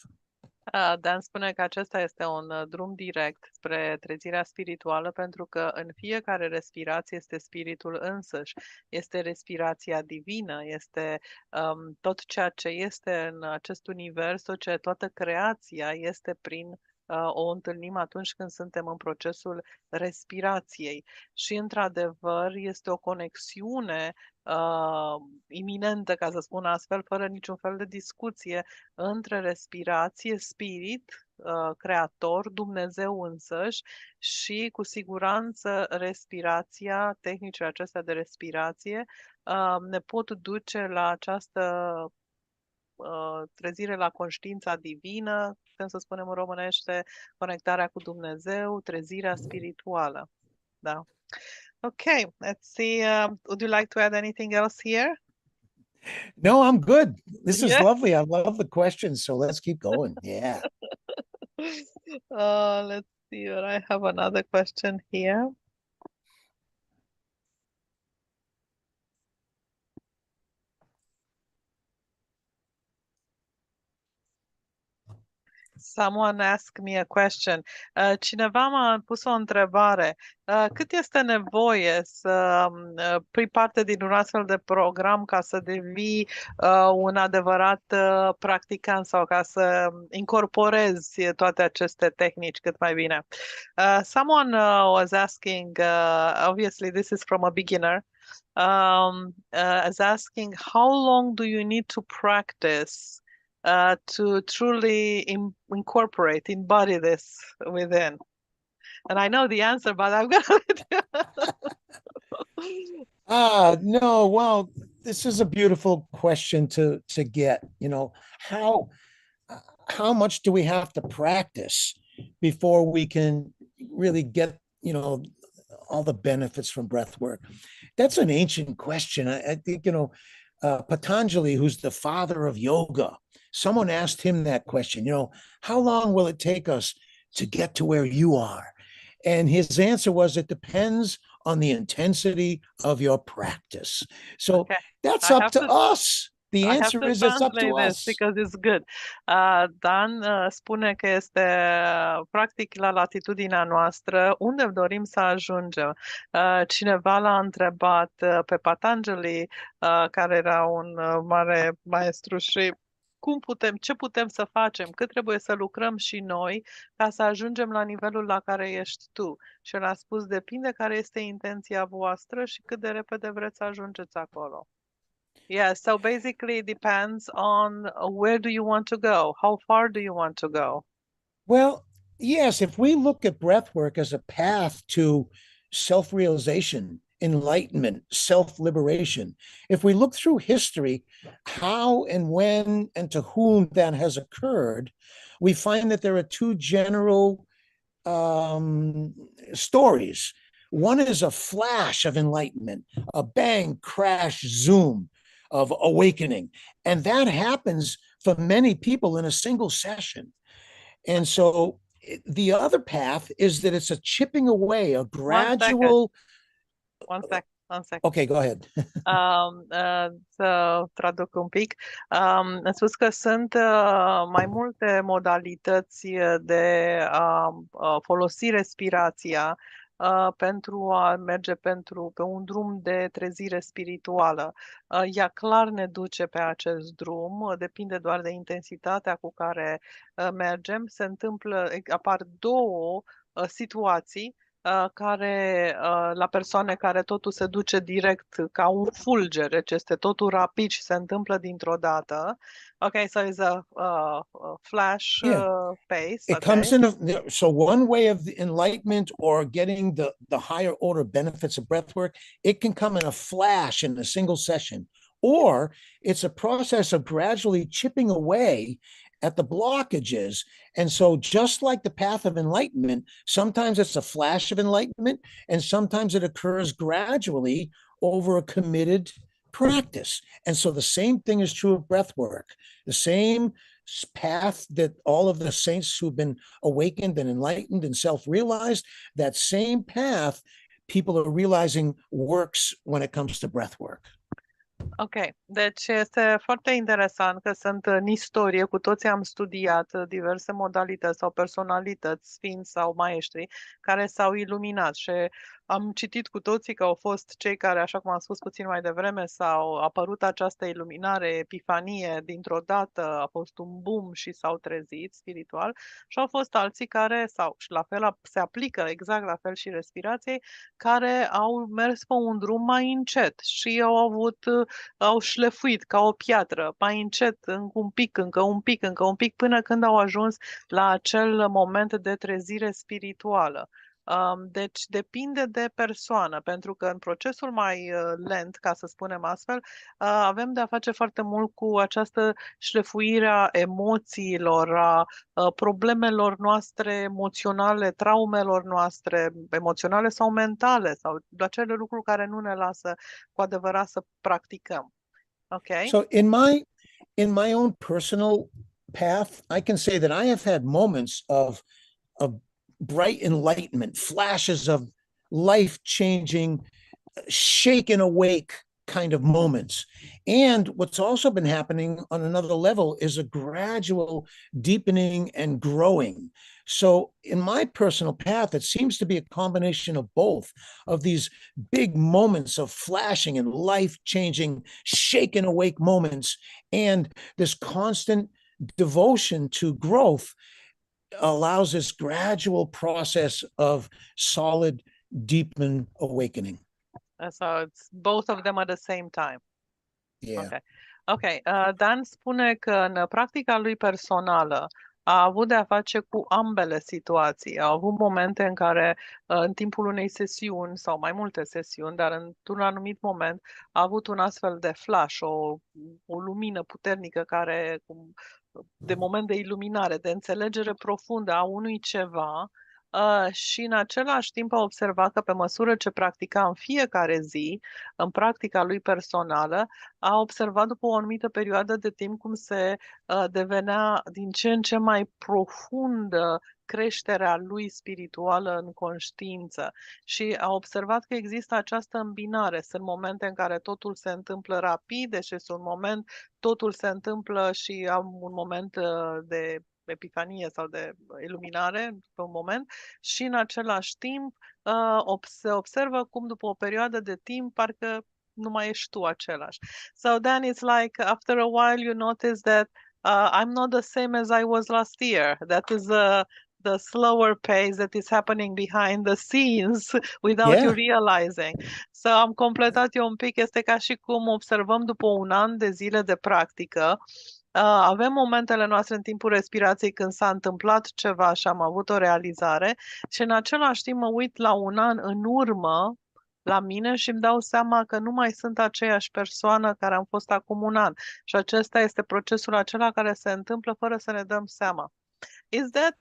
Dan spune că acesta este un drum direct spre trezirea spirituală, pentru că în fiecare respirație este spiritul însăși, este respirația divină, este tot ceea ce este în acest univers, toată creația este prin o întâlnim atunci când suntem în procesul respirației. Și, într-adevăr, este o conexiune iminentă, ca să spun astfel, fără niciun fel de discuție, între respirație, spirit, creator, Dumnezeu însăși și, cu siguranță, respirația, tehnicile acestea de respirație ne pot duce la această trezire la conștiința divină, putem să spunem în românește, conectarea cu Dumnezeu, trezirea spirituală. Da. Okay, let's see. Would you like to add anything else here? No, I'm good. This is Yeah. lovely. I love the questions, so let's keep going. Yeah. Let's see. I have another question here. Someone asked me a question. Cineva m-a pus o întrebare. Cât este nevoie să pui parte din un astfel de program ca să devii un adevărat practicant sau ca să incorporezi toate aceste tehnici cât mai bine? Someone was asking, obviously this is from a beginner, is asking, how long do you need to practice to truly incorporate, embody this within? And I know the answer, but I'm gonna. No, well, this is a beautiful question to get. You know, how much do we have to practice before we can really get, you know, all the benefits from breath work? That's an ancient question. I think, you know, Patanjali, who's the father of yoga, someone asked him that question, you know, how long will it take us to get to where you are? And his answer was, it depends on the intensity of your practice. So okay. That's up to us. The answer is it's up to us. Because it's good. Dan spune că este practic la latitudinea noastră unde dorim să ajungem. Cineva l-a întrebat pe Patanjali, care era un mare maestru, și ce putem să facem, cât trebuie să lucrăm și noi ca să ajungem la nivelul la care ești tu. Și el a spus, depinde care este intenția voastră și cât de repede vreți să ajungeți acolo. Yeah, so basically it depends on where do you want to go? How far do you want to go? Well, yes, if we look at breathwork as a path to self-realization, enlightenment, self-liberation, if we look through history, how and when and to whom that has occurred, we find that there are two general stories. One is a flash of enlightenment, a bang, crash, zoom of awakening. And that happens for many people in a single session. And so the other path is that it's a chipping away, a gradual. One second. Okay, go ahead. Să traduc un pic. Am spus că sunt mai multe modalități de a folosi respirația pentru a merge pe un drum de trezire spirituală. Ea clar ne duce pe acest drum, depinde doar de intensitatea cu care mergem. Apar două situații. la persoane care totul se duce direct ca un fulger, ce este totul rapid și se întâmplă dintr-o dată. Okay, so it's a flash pace. It Okay. comes in so one way of the enlightenment or getting the higher order benefits of breath work, it can come in a flash in a single session, or it's a process of gradually chipping away at the blockages. And so just like the path of enlightenment, sometimes it's a flash of enlightenment, and sometimes it occurs gradually over a committed practice. And so the same thing is true of breath work. The same path that all of the saints who've been awakened and enlightened and self-realized, that same path people are realizing works when it comes to breath work. Ok, deci este foarte interesant că sunt în istorie, cu toții am studiat diverse modalități sau personalități, sfinți sau maestri, care s-au iluminat și am citit cu toții că au fost cei care, așa cum am spus puțin mai devreme, s-au apărut această iluminare, epifanie, dintr-o dată a fost un boom și s-au trezit spiritual și au fost alții care, sau și la fel se aplică exact la fel și respirației, care au mers pe un drum mai încet și au șlefuit ca o piatră, mai încet, încă un pic, încă un pic, încă un pic, până când au ajuns la acel moment de trezire spirituală. Deci depinde de persoană, pentru că în procesul mai lent, ca să spunem astfel, avem de a face foarte mult cu această șlefuire a emoțiilor, a problemelor noastre emoționale, traumelor noastre emoționale sau mentale, sau acele lucruri care nu ne lasă cu adevărat să practicăm. Okay? So in my own personal path, I can say that I have had moments of bright enlightenment, flashes of life-changing, shaken awake kind of moments. And what's also been happening on another level is a gradual deepening and growing. So in my personal path, it seems to be a combination of both, of these big moments of flashing and life-changing, shaken awake moments, and this constant devotion to growth allows this gradual process of solid, deepened awakening. So it's both of them at the same time. Yeah. Okay. Dan spune că în practica lui personală a avut de a face cu ambele situații. A avut momente în care, în timpul unei sesiuni sau mai multe sesiuni, dar într-un anumit moment a avut un astfel de flash, o lumină puternică care, de moment de iluminare, de înțelegere profundă a unui ceva, și în același timp a observat că pe măsură ce practica în fiecare zi, în practica lui personală, a observat după o anumită perioadă de timp cum se devenea din ce în ce mai profundă creșterea lui spirituală în conștiință și a observat că există această îmbinare. Sunt momente în care totul se întâmplă rapid, deci este un moment, totul se întâmplă și am un moment de epifanie sau de iluminare pe un moment și în același timp se observă cum după o perioadă de timp parcă nu mai ești tu același. So then it's like after a while you notice that I'm not the same as I was last year. That is the slower pace that is happening behind the scenes without you realizing. So am completat eu un pic, este ca și cum observăm după un an de zile de practică. Avem momentele noastre în timpul respirației când s-a întâmplat ceva și am avut o realizare și în același timp mă uit la un an în urmă la mine și îmi dau seama că nu mai sunt aceeași persoană care am fost acum un an. Și acesta este procesul acela care se întâmplă fără să ne dăm seama. Is that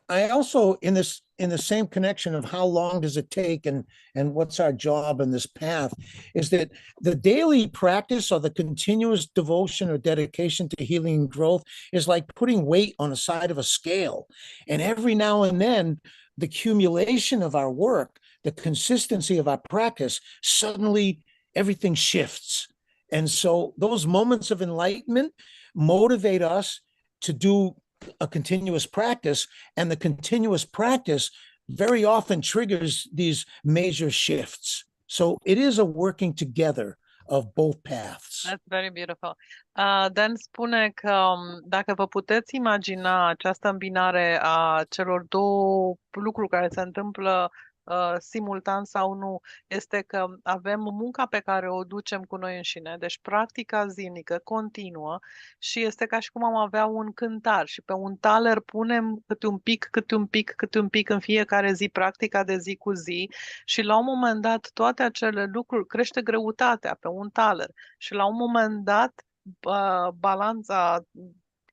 I also in the same connection of how long does it take and what's our job in this path is that the daily practice or the continuous devotion or dedication to healing and growth is like putting weight on the side of a scale. And every now and then the accumulation of our work, the consistency of our practice, suddenly everything shifts. And so those moments of enlightenment motivate us to do a continuous practice, and the continuous practice very often triggers these major shifts. So it is a working together of both paths. That's very beautiful. Dan spune că dacă vă puteți imagina această îmbinare a celor două lucruri care se întâmplă simultan sau nu, este că avem munca pe care o ducem cu noi înșine, deci practica zilnică continuă și este ca și cum am avea un cântar și pe un taler punem câte un pic, câte un pic, câte un pic în fiecare zi, practica de zi cu zi și la un moment dat toate acele lucruri crește greutatea pe un taler și la un moment dat balanța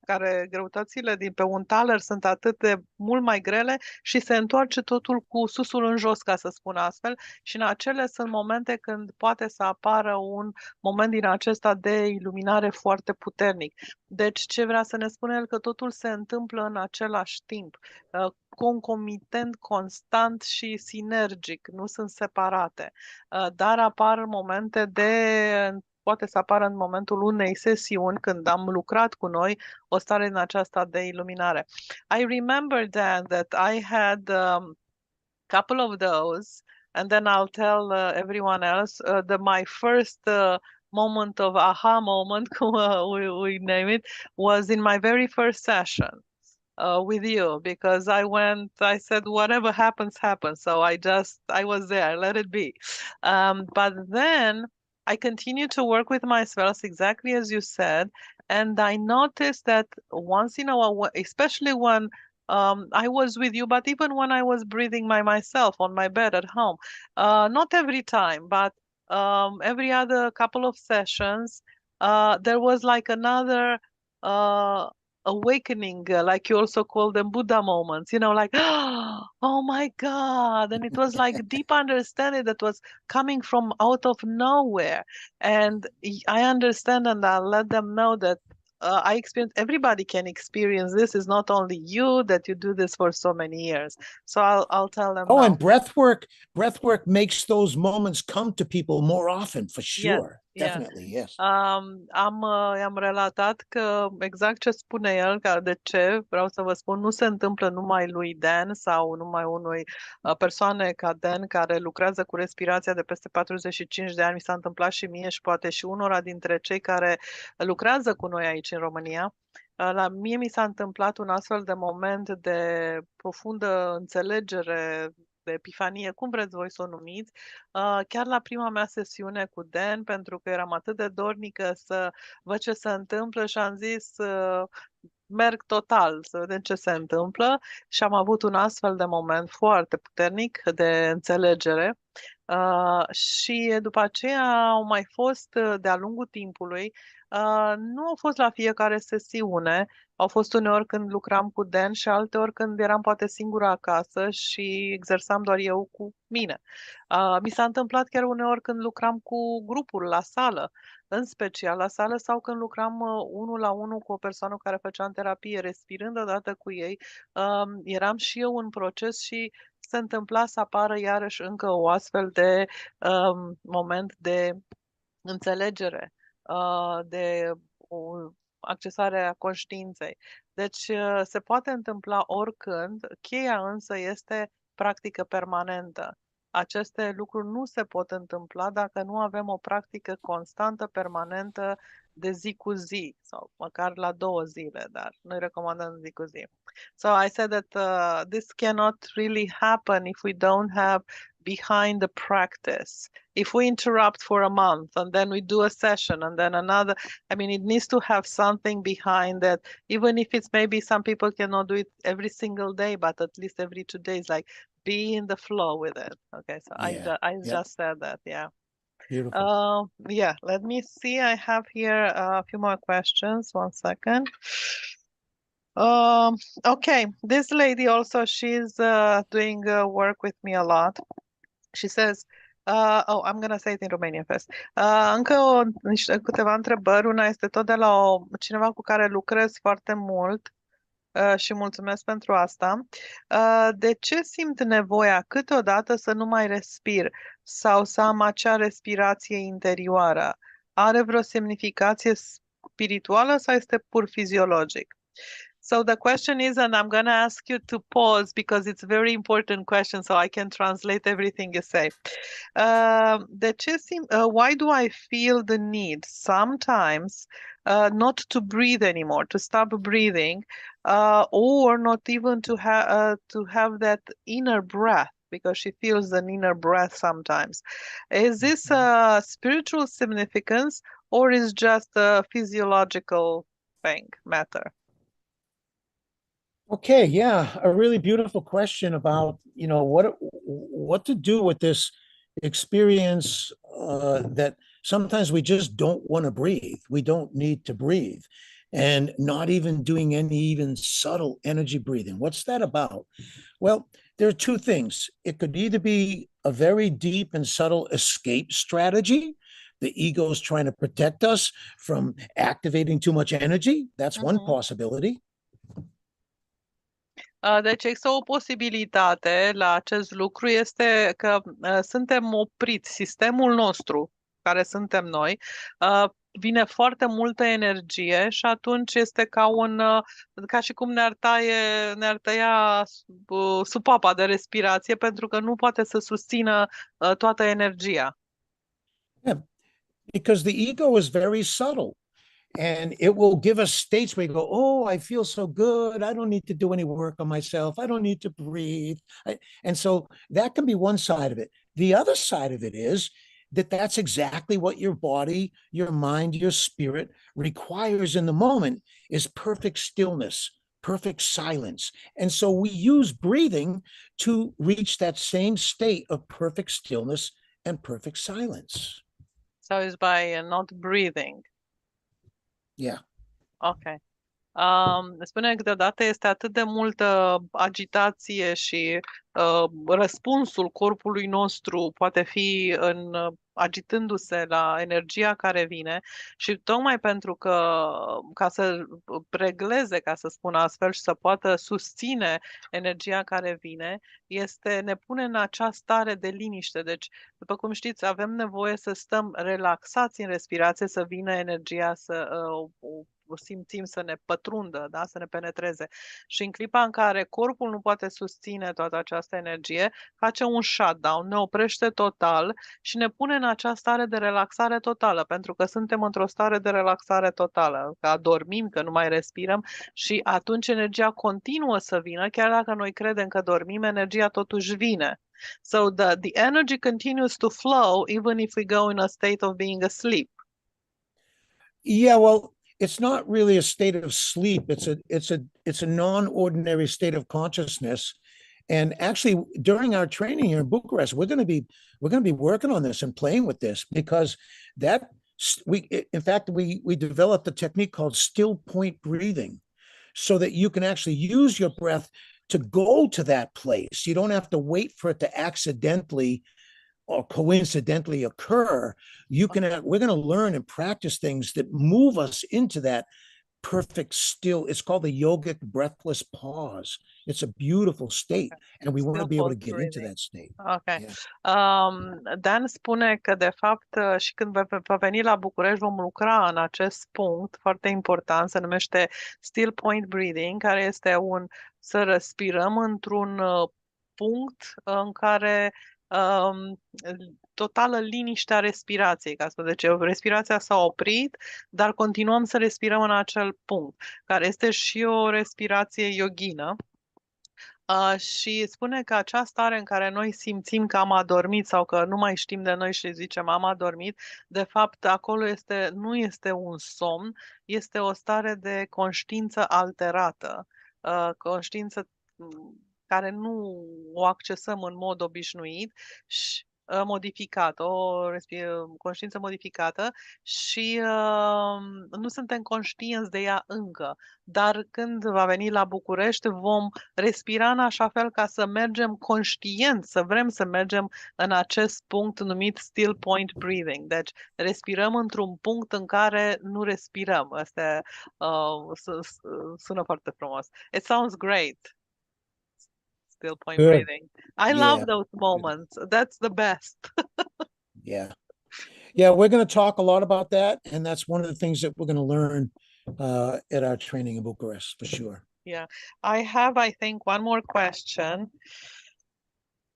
care greutățile din pe un taler sunt atât de mult mai grele și se întoarce totul cu susul în jos, ca să spun astfel, și în acele sunt momente când poate să apară un moment din acesta de iluminare foarte puternic. Deci ce vrea să ne spune el? Că totul se întâmplă în același timp, concomitent, constant și sinergic, nu sunt separate, dar apar momente poate să apară în momentul unei sesiuni când am lucrat cu noi o stare în aceasta de iluminare. I remember, Dan, that I had couple of those, and then I'll tell everyone else my first moment of aha moment, we name it, was in my very first session with you, because I said, whatever happens, happens. So I was there, let it be. But then I continued to work with myself exactly as you said, and I noticed that once in a while, especially when I was with you, but even when I was breathing by myself on my bed at home, not every time, but every other couple of sessions, there was like another awakening, like you also call them Buddha moments, like, oh my God. And it was like deep understanding that was coming from out of nowhere. And I understand, and I'll let them know that I experience, everybody can experience this. It's not only you, that you do this for so many years. So I'll tell them. Oh, now. And breathwork makes those moments come to people more often, for sure. Yes, definitely, yes. I-am relatat că exact ce spune el, că de ce, vreau să vă spun, nu se întâmplă numai lui Dan sau numai unui persoane ca Dan care lucrează cu respirația de peste 45 de ani, mi s-a întâmplat și mie și poate și unora dintre cei care lucrează cu noi aici în România. La mie mi s-a întâmplat un astfel de moment de profundă înțelegere, de epifanie, cum vreți voi să o numiți, chiar la prima mea sesiune cu Dan, pentru că eram atât de dornică să văd ce se întâmplă și am zis merg total să vedem ce se întâmplă și am avut un astfel de moment foarte puternic de înțelegere. Și după aceea au mai fost de-a lungul timpului, nu au fost la fiecare sesiune, au fost uneori când lucram cu Dan și alteori când eram poate singură acasă și exersam doar eu cu mine. Mi s-a întâmplat chiar uneori când lucram cu grupul la sală, în special la sală, sau când lucram unul la unul cu o persoană care făcea în terapie, respirând odată cu ei, eram și eu în proces și se întâmpla să apară iarăși încă o astfel de moment de înțelegere, de o accesare a conștiinței. Deci se poate întâmpla oricând, cheia însă este practică permanentă. Aceste lucruri nu se pot întâmpla dacă nu avem o practică constantă, permanentă, de zi cu zi, sau măcar la 2 zile, dar noi recomandăm zi cu zi. So I said that this cannot really happen if we don't have behind the practice. If we interrupt for a month and then we do a session and then another, I mean, it needs to have something behind that, even if it's maybe some people cannot do it every single day, but at least every 2 days, like be in the flow with it. Okay, so Yeah. I just said that, yeah. Beautiful. Yeah, let me see. I have here a few more questions. 1 second. Okay, this lady also, she's doing work with me a lot. She says, I'm going to say it in Romanian first. Încă câteva întrebări. Una este tot de la cineva cu care lucrez foarte mult și mulțumesc pentru asta. De ce simt nevoia câteodată să nu mai respir sau să am acea respirație interioară? Are vreo semnificație spirituală sau este pur fiziologic? So the question is, and I'm going to ask you to pause because it's a very important question, so I can translate everything you say. Why do I feel the need sometimes not to breathe anymore, to stop breathing, or not even to have that inner breath? Because she feels an inner breath sometimes. Is this a spiritual significance, or is just a physiological matter? Okay, yeah, a really beautiful question about, what to do with this experience that sometimes we just don't want to breathe. We don't need to breathe, and not even doing any even subtle energy breathing. What's that about? Well, there are two things. It could either be a very deep and subtle escape strategy. The ego is trying to protect us from activating too much energy. That's one possibility. Deci există o posibilitate la acest lucru, este că suntem opriți, sistemul nostru, care suntem noi, vine foarte multă energie și atunci este ca și cum ne-ar tăia supapa de respirație pentru că nu poate să susțină toată energia. Yeah, because the ego is very subtle. And it will give us states where you go, oh, I feel so good. I don't need to do any work on myself. I don't need to breathe. And so that can be one side of it. The other side of it is that that's exactly what your body, your mind, your spirit requires in the moment is perfect stillness, perfect silence. And so we use breathing to reach that same state of perfect stillness and perfect silence. So it's by not breathing. Yeah. Okay. Spune că câteodată este atât de multă agitație și răspunsul corpului nostru poate fi agitându-se la energia care vine și tocmai pentru că ca să regleze, ca să spun astfel, și să poată susține energia care vine, ne pune în acea stare de liniște. Deci, după cum știți, avem nevoie să stăm relaxați în respirație, să vină energia, o simțim să ne pătrundă, da? Să ne penetreze. Și în clipa în care corpul nu poate susține toată această energie, face un shutdown, ne oprește total și ne pune în acea stare de relaxare totală, pentru că suntem într-o stare de relaxare totală, că adormim, că nu mai respirăm și atunci energia continuă să vină, chiar dacă noi credem că dormim, energia totuși vine. So the energy continues to flow even if we go in a state of being asleep. Yeah, well, it's not really a state of sleep. It's a non-ordinary state of consciousness. And actually, during our training here in Bucharest, we're going to be working on this and playing with this because we developed a technique called still point breathing, so that you can actually use your breath to go to that place. You don't have to wait for it to accidentally or coincidentally occur. We're going to learn and practice things that move us into that perfect still. It's called the yogic breathless pause. It's a beautiful state, and we want to be able to get into that state. Okay. Yeah. Dan spune că de fapt și când va veni la București vom lucra în acest punct foarte important, se numește still point breathing, care este să respirăm într-un punct în care totală liniște a respirației, ca să deci respirația s-a oprit, dar continuăm să respirăm în acel punct, care este și o respirație yoghină. Și spune că acea stare în care noi simțim că am adormit sau că nu mai știm de noi și zicem am adormit, de fapt acolo nu este un somn, este o stare de conștiință alterată, conștiință care nu o accesăm în mod obișnuit și modificată, conștiință modificată și nu suntem conștienți de ea încă. Dar când va veni la București, vom respira în așa fel ca să mergem conștient, să vrem să mergem în acest punct numit still point breathing. Deci respirăm într-un punct în care nu respirăm. Asta sună foarte frumos. It sounds great. Still point breathing. I love those moments. That's the best. Yeah. We're going to talk a lot about that, and that's one of the things that we're going to learn at our training in Bucharest for sure. Yeah, I have, I think, one more question.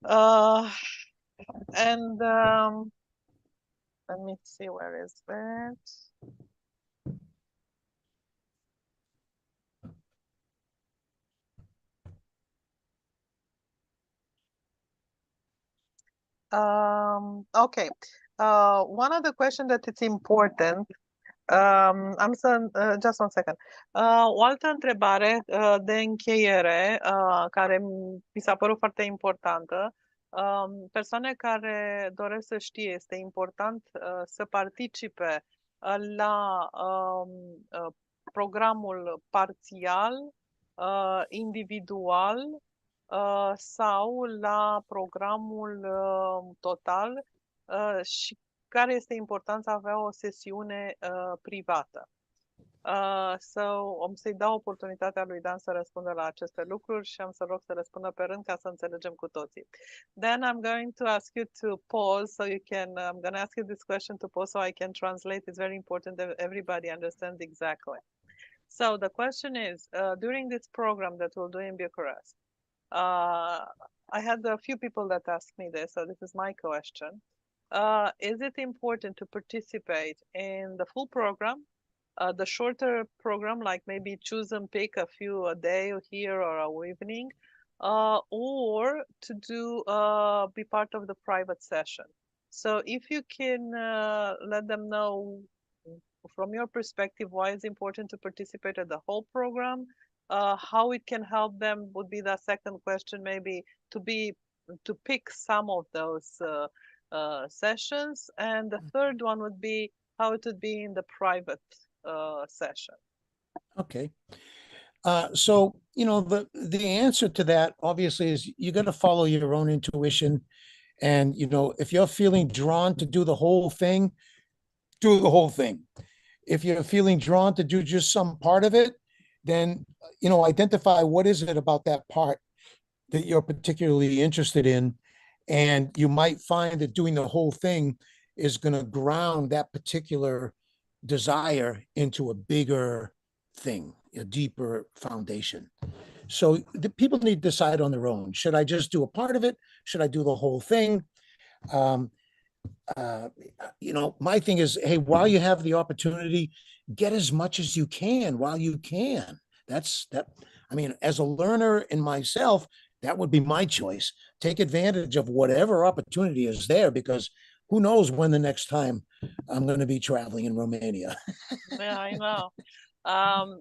And let me see, where is that? Okay. One of the questions that it's important. Just one second. O altă întrebare de încheiere care mi s-a părut foarte importantă. Persoane care doresc să știe, este important să participe la programul parțial, individual sau la programul total și care este importanța avea o sesiune privată. So, am să-i dau oportunitatea lui Dan să răspundă la aceste lucruri și am să rog să răspundă pe rând ca să înțelegem cu toții. Then I'm going to ask you to pause so you can, I'm going to ask you this question to pause so I can translate. It's very important that everybody understands exactly. So the question is, during this program that we'll do in Bucharest, I had a few people that asked me this, so this is my question. Is it important to participate in the full program, the shorter program, like maybe choose and pick a few a day or here or a evening, or to do be part of the private session? So if you can let them know from your perspective why it's important to participate in the whole program, how it can help them would be the second question, maybe to pick some of those sessions, and the third one would be how it would be in the private session. Okay. So, you know, the answer to that obviously is you got to follow your own intuition. And, you know, if you're feeling drawn to do the whole thing, do the whole thing. If you're feeling drawn to do just some part of it, then, you know, identify what is it about that part that you're particularly interested in. And you might find that doing the whole thing is going to ground that particular desire into a bigger thing, a deeper foundation. So the people need to decide on their own. Should I just do a part of it? Should I do the whole thing? You know, my thing is, hey, while you have the opportunity, get as much as you can while you can. That's that. I mean, as a learner in myself, that would be my choice. Take advantage of whatever opportunity is there, because who knows when the next time I'm going to be traveling in Romania. Yeah, I know.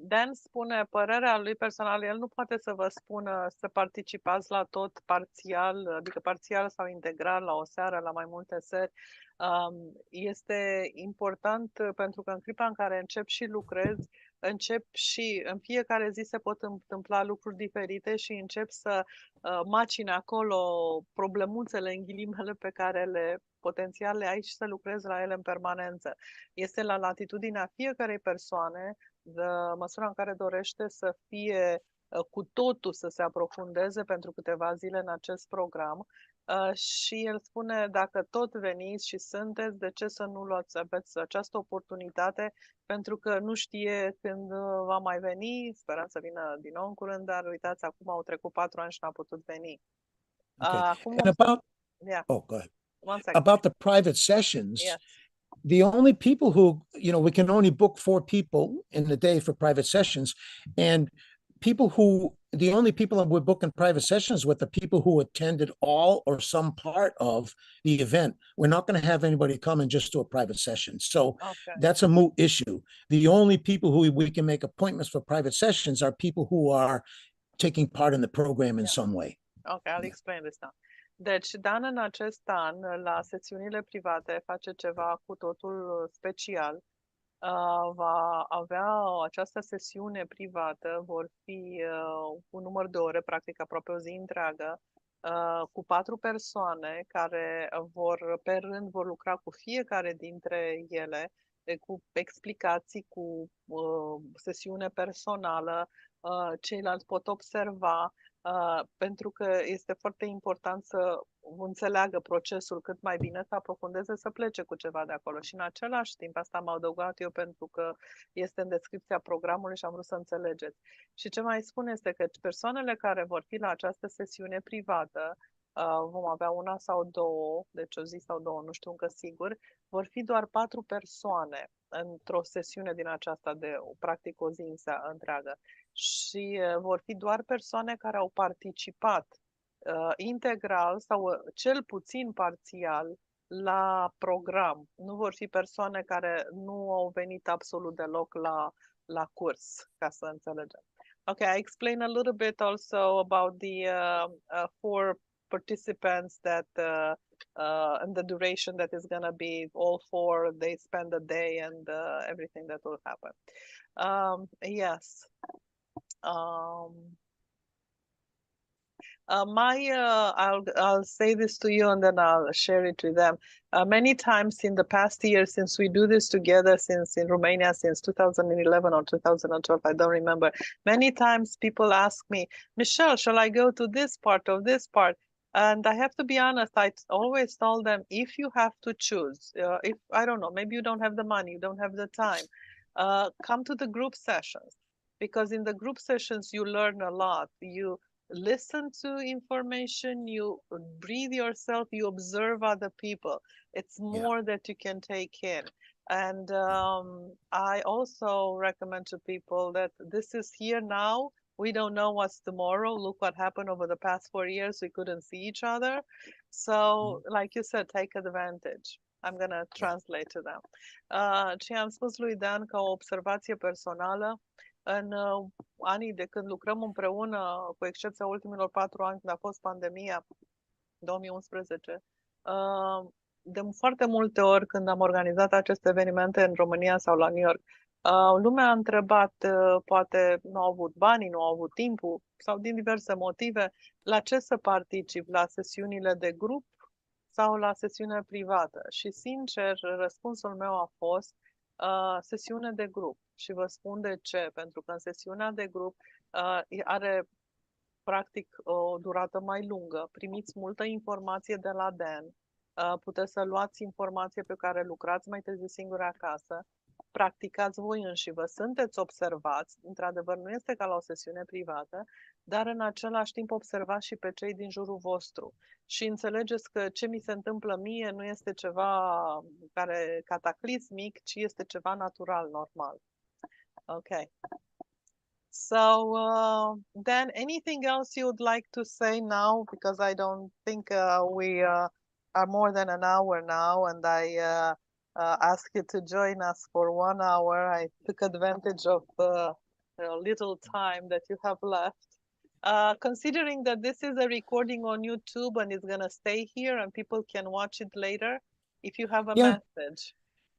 Dan spune părerea lui personală, el nu poate să vă spună să participați la tot parțial, adică parțial sau integral, la o seară, la mai multe seri. Este important pentru că în clipa în care încep și lucrezi, încep și în fiecare zi se pot întâmpla lucruri diferite și încep să macine acolo problemuțele, în ghilimele, pe care le potențial le ai și să lucrezi la ele în permanență. Este la latitudinea fiecarei persoane, de măsura în care dorește să fie cu totul, să se aprofundeze pentru câteva zile în acest program. Și el spune, dacă tot veniți și sunteți, de ce să nu aveți această oportunitate, pentru că nu știe când va mai veni, sperăm să vină din nou în curând, dar uitați, acum au trecut 4 ani și n-a putut veni. Okay. Acum And about, yeah. oh, go ahead. 1 second. About the private sessions, Yes. the only people who, you know, we can only book 4 people in the day for private sessions, and the only people that we're booking private sessions with are people who attended all or some part of the event. We're not going to have anybody come and just do a private session. So that's a moot issue. The only people who we can make appointments for private sessions are people who are taking part in the program in some way. Okay, I'll explain this now. Deci, Dan în acest an, la sesiunile private, face ceva cu totul special. Va avea această sesiune privată, vor fi un număr de ore, practic aproape o zi întreagă, cu 4 persoane care pe rând vor lucra cu fiecare dintre ele, cu explicații, cu sesiune personală, ceilalți pot observa. pentru că este foarte important să înțeleagă procesul cât mai bine, să aprofundeze, să plece cu ceva de acolo. Și în același timp, asta am adăugat eu pentru că este în descripția programului și am vrut să înțelegeți. Și ce mai spun este că persoanele care vor fi la această sesiune privată, vom avea una sau două, deci o zi sau două, nu știu încă sigur, vor fi doar 4 persoane într-o sesiune din aceasta de practic o zi întreagă. Și vor fi doar persoane care au participat integral sau cel puțin parțial la program. Nu vor fi persoane care nu au venit absolut deloc la curs, ca să înțelegem. Okay, I explain a little bit also about the 4 participants that and the duration that is going to be all 4. They spend a day and everything that will happen. Yes. I'll say this to you and then I'll share it with them. Many times in the past year, since we do this together, since in Romania, since 2011 or 2012, I don't remember. Many times people ask me, Michelle, shall I go to this part or this part? And I have to be honest, I always tell them, if you have to choose, if, I don't know, maybe you don't have the money, you don't have the time, come to the group sessions. Because in the group sessions, you learn a lot. You listen to information, you breathe yourself, you observe other people. It's more that you can take in. And I also recommend to people that this is here now. We don't know what's tomorrow. Look what happened over the past 4 years. We couldn't see each other. So, like you said, take advantage. I'm going to translate to them. Ce am spus lui Dan ca o observație personală, în anii de când lucrăm împreună, cu excepția ultimilor 4 ani când a fost pandemia, 2011, de foarte multe ori când am organizat aceste evenimente în România sau la New York, lumea a întrebat, poate nu au avut banii, nu au avut timpul sau din diverse motive, la ce să particip, la sesiunile de grup sau la sesiune privată. Și sincer, răspunsul meu a fost sesiune de grup. Și vă spun de ce. Pentru că în sesiunea de grup are practic o durată mai lungă. Primiți multă informație de la Dan. Puteți să luați informație pe care lucrați mai târziu singur acasă. Practicați voi înșivă. Sunteți observați. Într-adevăr, nu este ca la o sesiune privată, dar în același timp observați și pe cei din jurul vostru. Și înțelegeți că ce mi se întâmplă mie nu este ceva care cataclismic, ci este ceva natural, normal. Okay. So, Dan, anything else you would like to say now? Because I don't think we are more than an hour now, and I asked you to join us for 1 hour. I took advantage of the little time that you have left. Considering that this is a recording on YouTube and it's going to stay here and people can watch it later, if you have a message.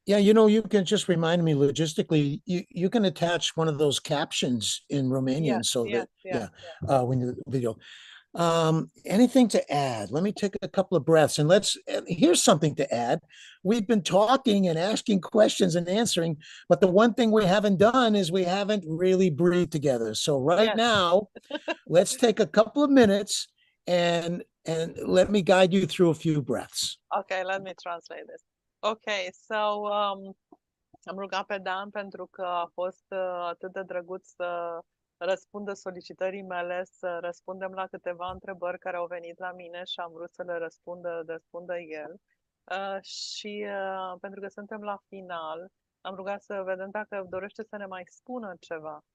Yeah, you know, you can just remind me logistically, you can attach one of those captions in Romanian when the video. Anything to add? Let me take a couple of breaths and here's something to add. We've been talking and asking questions and answering, but the one thing we haven't done is we haven't really breathed together. So now, let's take a couple of minutes and let me guide you through a few breaths. Okay, let me translate this. Okay, so am rugat pe Dan pentru că a fost atât de drăguț să răspundă solicitării mele, să răspundem la câteva întrebări care au venit la mine și am vrut să le răspundă el. Și pentru că suntem la final, am rugat să vedem dacă dorește să ne mai spună ceva.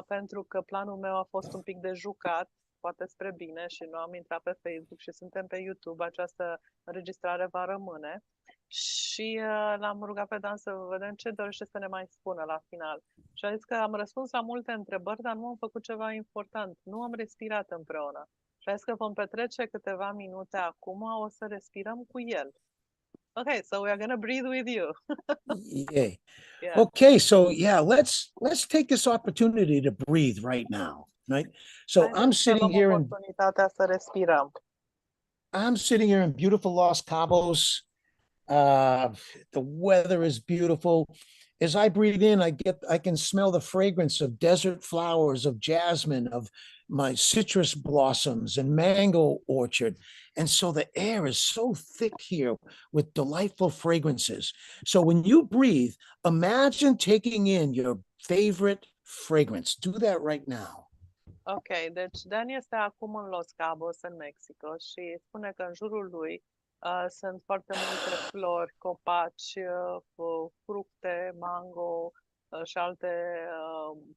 Pentru că planul meu a fost un pic de jucat, poate spre bine, și nu am intrat pe Facebook și suntem pe YouTube. Această înregistrare va rămâne. Și l-am rugat pe Dan să vedem ce dorește să ne mai spună la final. Și a zis că am răspuns la multe întrebări, dar nu am făcut ceva important. Nu am respirat împreună. Și a zis că vom petrece câteva minute acum, o să respirăm cu el. Okay, so we are going to breathe with you. Yay. Okay, so let's take this opportunity to breathe right now, right? So I'm sitting here in beautiful Los Cabos. The weather is beautiful. As I breathe in, I can smell the fragrance of desert flowers, of jasmine, of my citrus blossoms and mango orchard. And so the air is so thick here with delightful fragrances. So when you breathe, imagine taking in your favorite fragrance. Do that right now. Ok, deci Dan este acum în Los Cabos, în Mexico, și spune că în jurul lui sunt foarte multe flori, copaci, fructe, mango și alte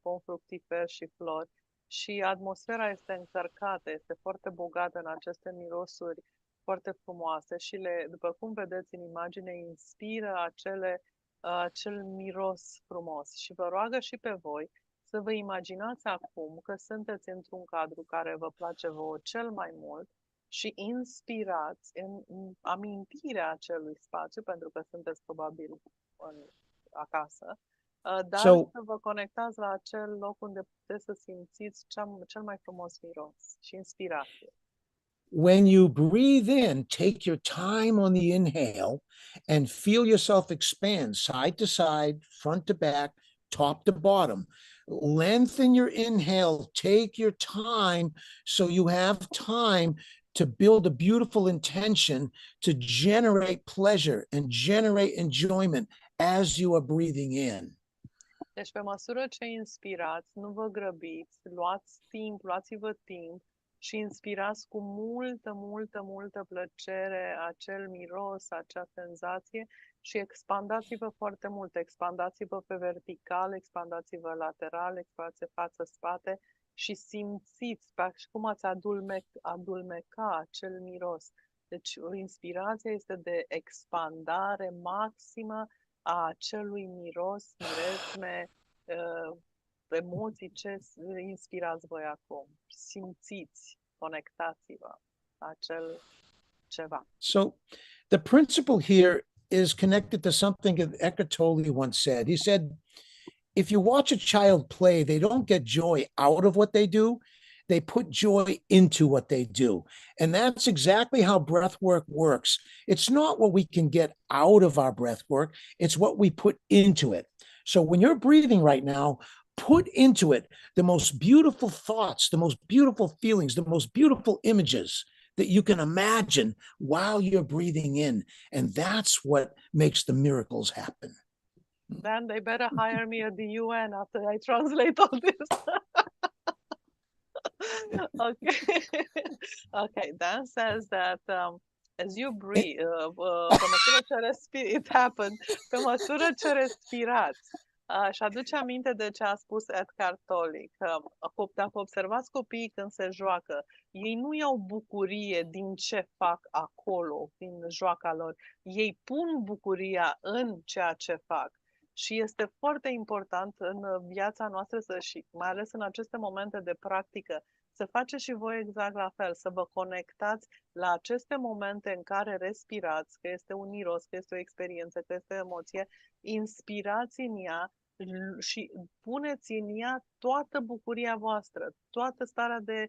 pom fructiferi și flori. Și atmosfera este încărcată, este foarte bogată în aceste mirosuri foarte frumoase și după cum vedeți în imagine, inspiră acel miros frumos. Și vă roagă și pe voi să vă imaginați acum că sunteți într-un cadru care vă place vouă cel mai mult și inspirați în amintirea acelui spațiu, pentru că sunteți probabil acasă, dar să vă conectați la acel loc unde puteți să simțiți cel mai frumos miros și inspirație. When you breathe in, take your time on the inhale and feel yourself expand side to side, front to back, top to bottom. Lengthen your inhale, take your time so you have time to build a beautiful intention to generate pleasure and generate enjoyment as you are breathing in. Deci pe măsură ce inspirați, nu vă grăbiți, luați-vă timp și inspirați cu multă plăcere acel miros, acea senzație și expandați-vă foarte mult. Expandați-vă pe vertical, expandați-vă lateral, expandați față-spate și simțiți cum ați adulmeca acel miros. Deci inspirația este de expandare maximă a acelui miros, miresme, emoții, ce inspirați voi acum. Simțiți, conectați-vă acel ceva. So the principle here is connected to something that Eckhart Tolle once said. He said, if you watch a child play, they don't get joy out of what they do. They put joy into what they do. And that's exactly how breath work works. It's not what we can get out of our breath work. It's what we put into it. So when you're breathing right now, put into it the most beautiful thoughts, the most beautiful feelings, the most beautiful images that you can imagine while you're breathing in. And that's what makes the miracles happen. Then they better hire me at the UN after I translate all this. Okay. Okay, Dan says that as you breathe, pe măsură ce it happened, pe măsură ce respirați, și aduce aminte de ce a spus Eckhart Tolle, că dacă observați copiii când se joacă, ei nu iau bucurie din ce fac acolo, din joaca lor. Ei pun bucuria în ceea ce fac. Și este foarte important în viața noastră și mai ales în aceste momente de practică, să faceți și voi exact la fel, să vă conectați la aceste momente în care respirați, că este un miros, că este o experiență, că este o emoție, inspirați în ea și puneți în ea toată bucuria voastră, toată starea de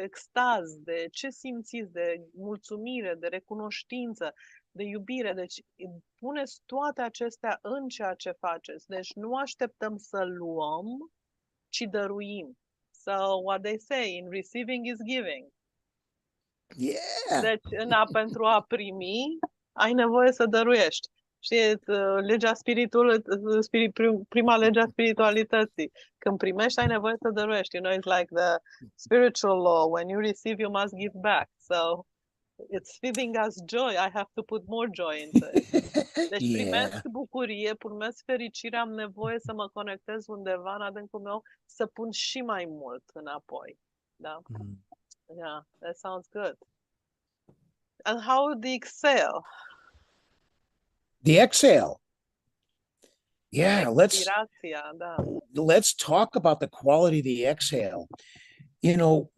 extaz, de ce simțiți, de mulțumire, de recunoștință, de iubire. Deci puneți toate acestea în ceea ce faceți. Deci nu așteptăm să luăm, ci dăruim. So what they say, in receiving is giving. Yeah. Deci pentru a primi, ai nevoie să dăruiești. Știți, prima lege a spiritualității. Când primești, ai nevoie să dăruiești. You know, it's like the spiritual law. When you receive, you must give back. So it's feeding us joy. I have to put more joy into it. Deci primesc bucurie, primesc fericire, am nevoie să mă conectez undeva în adâncul meu, să pun și mai mult înapoi. Da? Yeah, that sounds good. And how the exhale? The exhale. Yeah, let's talk about the quality of the exhale. You know,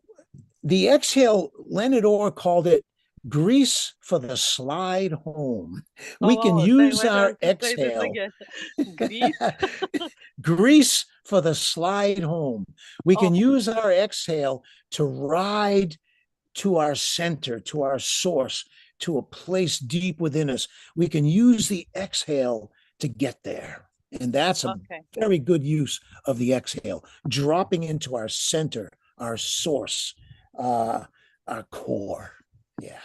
the exhale, Leonard Orr called it grease for the slide home. We can use our exhale. Grease for the slide home. We can use our exhale to ride to our center, to our source, to a place deep within us. We can use the exhale to get there. And that's a Okay. very good use of the exhale, dropping into our center, our source, our core. Yeah.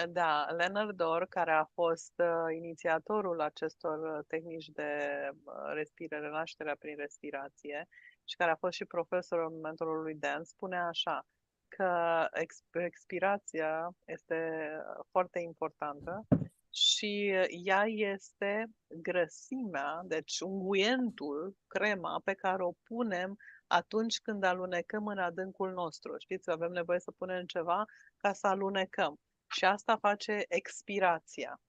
Da, Leonard Orr, care a fost inițiatorul acestor tehnici de respire, renașterea prin respirație și care a fost și profesorul mentorul lui Dan, spune așa, că expirația este foarte importantă și ea este grăsimea, deci unguentul, crema pe care o punem atunci când alunecăm în adâncul nostru. Știți, avem nevoie să punem ceva ca să alunecăm. Și asta face expirația.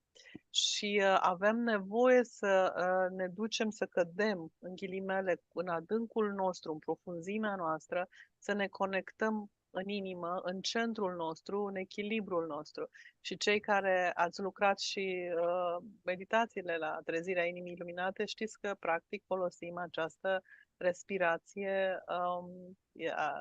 Și avem nevoie să ne ducem să cădem, în ghilimele, în adâncul nostru, în profunzimea noastră, să ne conectăm în inimă, în centrul nostru, în echilibrul nostru. Și cei care ați lucrat și meditațiile la trezirea inimii iluminate, știți că practic folosim această respirație,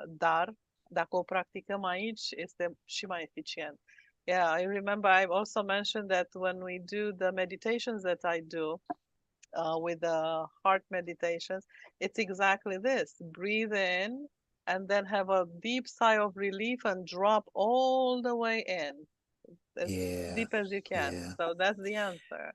dar dacă o practicăm aici, este și mai eficient. Yeah, I remember I've also mentioned that when we do the meditations that I do with the heart meditations, it's exactly this. Breathe in and then have a deep sigh of relief and drop all the way in. As deep as you can. Yeah. So that's the answer.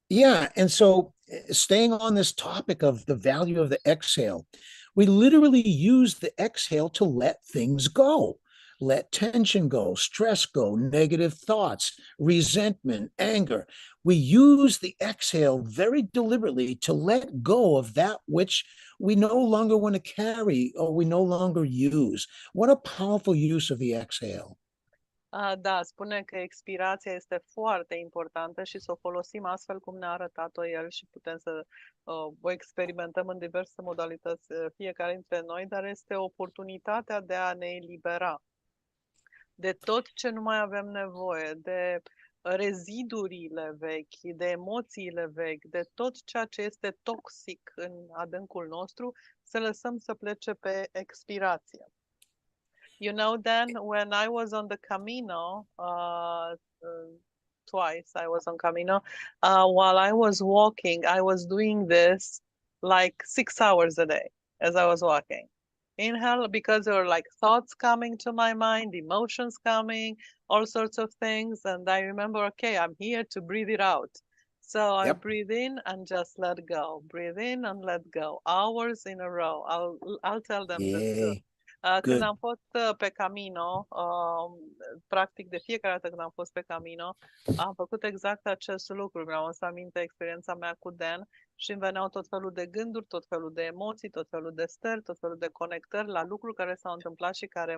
Yeah. And so staying on this topic of the value of the exhale, we literally use the exhale to let things go. Let tension go, stress go, negative thoughts, resentment, anger. We use the exhale very deliberately to let go of that which we no longer want to carry or we no longer use. What a powerful use of the exhale. Da, spune că expirația este foarte importantă și să o folosim astfel cum ne-a arătat-o el și putem să o experimentăm în diverse modalități fiecare dintre noi, dar este oportunitatea de a ne elibera de tot ce nu mai avem nevoie, de rezidurile vechi, de emoțiile vechi, de tot ceea ce este toxic în adâncul nostru, să lăsăm să plece pe expirație. You know, Dan, when I was on the Camino, twice I was on Camino, while I was walking, I was doing this like 6 hours a day as I was walking. Inhale, because there were like thoughts coming to my mind, emotions coming, all sorts of things. And I remember, okay, I'm here to breathe it out. So I breathe in and just let go. Breathe in and let go. Hours in a row. I'll tell them this too. Când am fost pe Camino, practic de fiecare dată când am fost pe Camino, am făcut exact acest lucru. Mi-am să aminte experiența mea cu Dan și îmi veneau tot felul de gânduri, tot felul de emoții, tot felul de stări, tot felul de conectări la lucruri care s-au întâmplat și care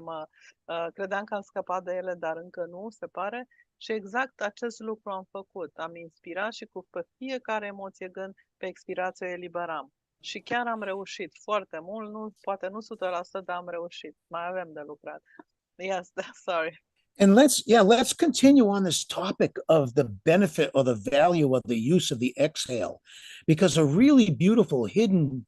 credeam că am scăpat de ele, dar încă nu, se pare. Și exact acest lucru am făcut. Am inspirat și cu fiecare emoție, gând, pe expirație o eliberam. Și chiar am reușit foarte mult, nu, poate nu 100%, dar am reușit. Mai avem de lucrat. Yes, sorry. And let's continue on this topic of the benefit or the value of the use of the exhale, because a really beautiful hidden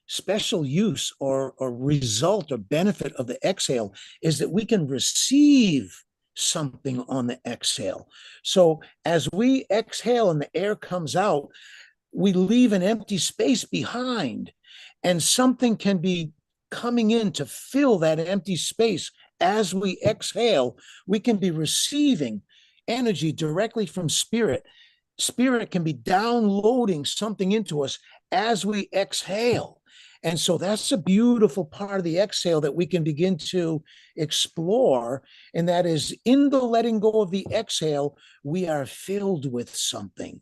special use or result or benefit of the exhale is that we can receive something on the exhale. So as we exhale and the air comes out, we leave an empty space behind, and something can be coming in to fill that empty space. As we exhale, we can be receiving energy directly from spirit. Spirit can be downloading something into us as we exhale. And so that's a beautiful part of the exhale that we can begin to explore. And that is, in the letting go of the exhale, we are filled with something.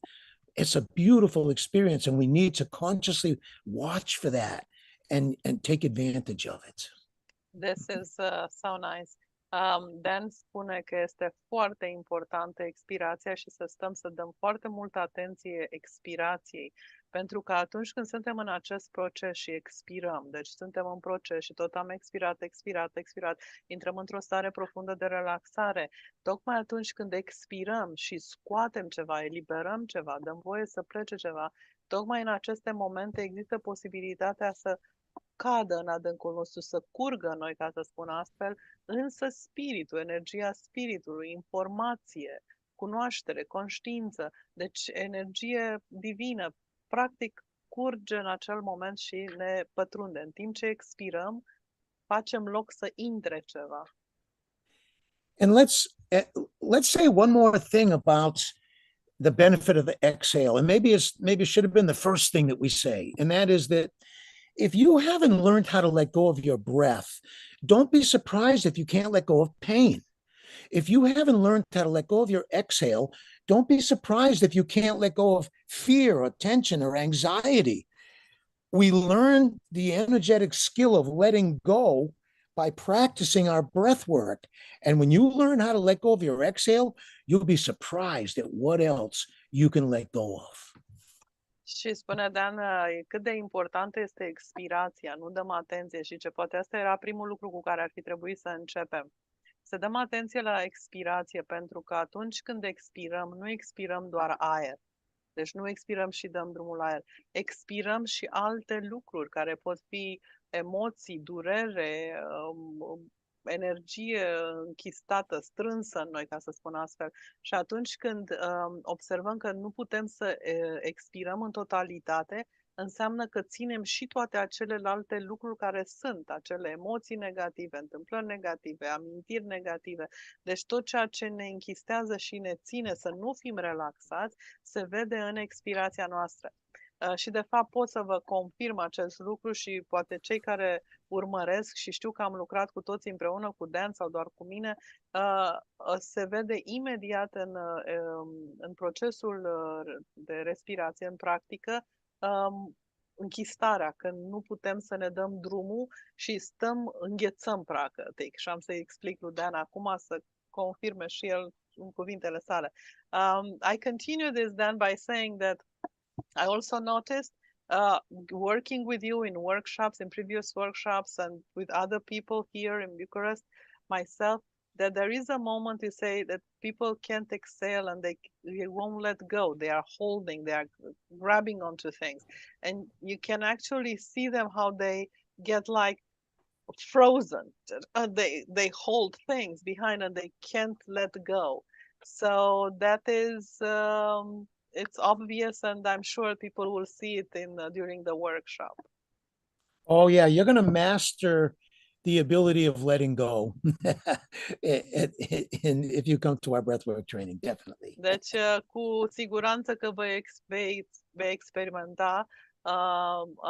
It's a beautiful experience, and we need to consciously watch for that and take advantage of it. This is so nice. Dan spune că este foarte importantă expirația și să stăm să dăm foarte multă atenție expirației, pentru că atunci când suntem în acest proces și expirăm, deci suntem în proces și tot am expirat, intrăm într-o stare profundă de relaxare, tocmai atunci când expirăm și scoatem ceva, eliberăm ceva, dăm voie să plece ceva, tocmai în aceste momente există posibilitatea să cadă în adâncul nostru, să curgă în noi, ca să spun astfel, însă spiritul, energia spiritului, informație, cunoaștere, conștiință, deci energie divină, practic curge în acel moment și ne pătrunde. În timp ce expirăm, facem loc să intre ceva. And let's say one more thing about the benefit of the exhale. And maybe it should have been the first thing that we say. And that is that if you haven't learned how to let go of your breath, don't be surprised if you can't let go of pain. If you haven't learned how to let go of your exhale, don't be surprised if you can't let go of fear or tension or anxiety. We learn the energetic skill of letting go by practicing our breath work. And when you learn how to let go of your exhale, you'll be surprised at what else you can let go of. Și spune Dan, cât de importantă este expirația, nu dăm atenție și ce poate asta era primul lucru cu care ar fi trebuit să începem. Să dăm atenție la expirație, pentru că atunci când expirăm, nu expirăm doar aer. Deci nu expirăm și dăm drumul la aer. Expirăm și alte lucruri care pot fi emoții, durere, energie închistată, strânsă în noi, ca să spun astfel. Și atunci când observăm că nu putem să expirăm în totalitate, înseamnă că ținem și toate acelelalte lucruri care sunt, acele emoții negative, întâmplări negative, amintiri negative. Deci tot ceea ce ne închistează și ne ține să nu fim relaxați, se vede în expirația noastră. Și de fapt pot să vă confirm acest lucru și poate cei care urmăresc și știu că am lucrat cu toți împreună cu Dan sau doar cu mine, se vede imediat în procesul de respirație, în practică, închistarea, când nu putem să ne dăm drumul și înghețăm practic. Și am să-i explic lui Dan acum să confirme și el în cuvintele sale. I continue this, Dan, by saying that I also noticed working with you in workshops, in previous workshops, and with other people here in Bucharest, myself, that there is a moment you say that people can't exhale and they won't let go. They are holding, they are grabbing onto things. And you can actually see them how they get like frozen. They hold things behind and they can't let go. So that is... it's obvious, and I'm sure people will see it during the workshop. Oh yeah, you're going to master the ability of letting go and if you come to our breathwork training, definitely. Deci, cu siguranță că vei experimenta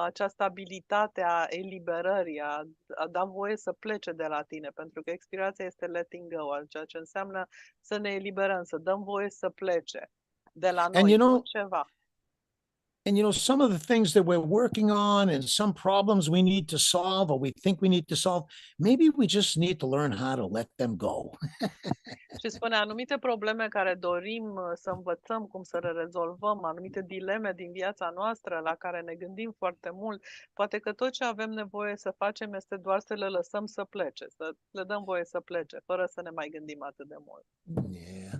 această abilitate a eliberării, a da voie să plece de la tine, pentru că expirația este letting go, ceea ce înseamnă să ne eliberăm, să dăm voie să plece de la noi, ceva. And some of the things that we're working on and some problems we need to solve or we think we need to solve, maybe we just need to learn how to let them go. Și spune, anumite probleme care dorim să învățăm cum să le rezolvăm, anumite dileme din viața noastră la care ne gândim foarte mult, poate că tot ce avem nevoie să facem este doar să le lăsăm să plece, să le dăm voie să plece, fără să ne mai gândim atât de mult. Yeah.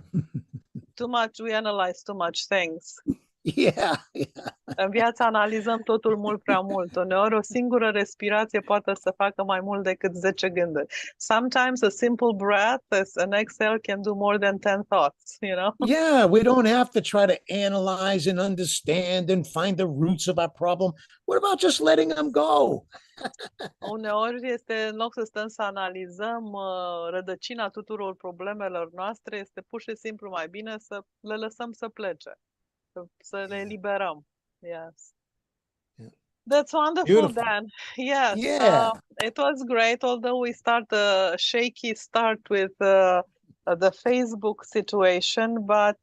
Too much, we analyze too much things. Yeah. În viață analizăm totul mult prea mult. Uneori o singură respirație poate să facă mai mult decât 10 gânduri. Sometimes a simple breath, an exhale, can do more than 10 thoughts, Yeah, we don't have to try to analyze and understand and find the roots of our problem. What about just letting them go? Uneori este, în loc să stăm să analizăm rădăcina tuturor problemelor noastre, este pur și simplu mai bine să le lăsăm să plece. Să le eliberăm. Yes. Yeah. That's wonderful, beautiful. Dan. Yes. Yeah. It was great, although we start a shaky start with the Facebook situation, but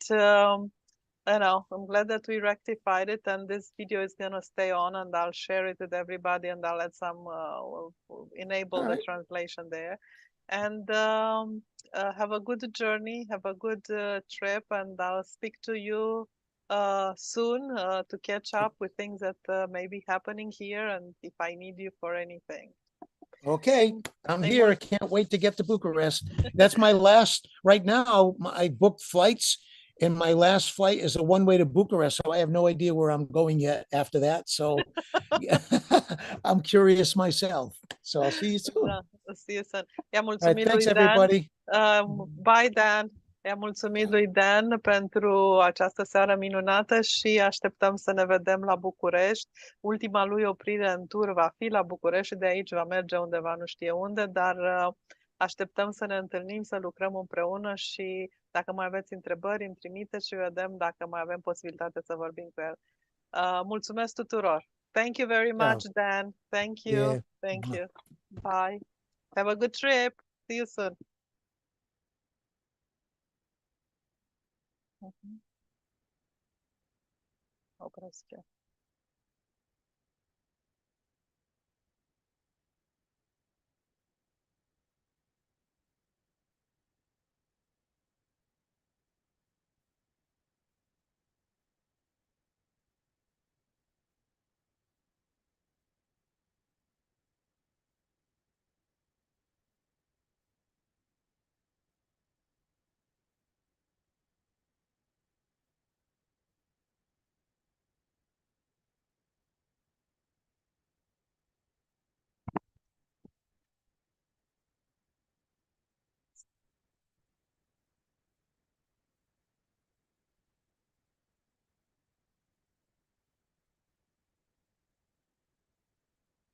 I'm glad that we rectified it, and this video is going to stay on, and I'll share it with everybody, and I'll let enable the translation there. And have a good journey, have a good trip, and I'll speak to you soon to catch up with things that may be happening here, and if I need you for anything. Okay, I'm here. I can't wait to get to Bucharest. That's my last, right now, I booked flights, and my last flight is a one-way to Bucharest, so I have no idea where I'm going yet after that. So I'm curious myself. So I'll see you soon. See you soon. Yeah, right, thanks, everybody. Bye, Dan. I-am mulțumit lui Dan pentru această seară minunată și așteptăm să ne vedem la București. Ultima lui oprire în tur va fi la București și de aici va merge undeva, nu știe unde, dar așteptăm să ne întâlnim, să lucrăm împreună și dacă mai aveți întrebări, îmi trimiteți și vedem dacă mai avem posibilitate să vorbim cu el. Mulțumesc tuturor! Thank you very much, Dan. Thank you. Yeah. Thank you. Bye. Have a good trip. See you soon. Opresc eu.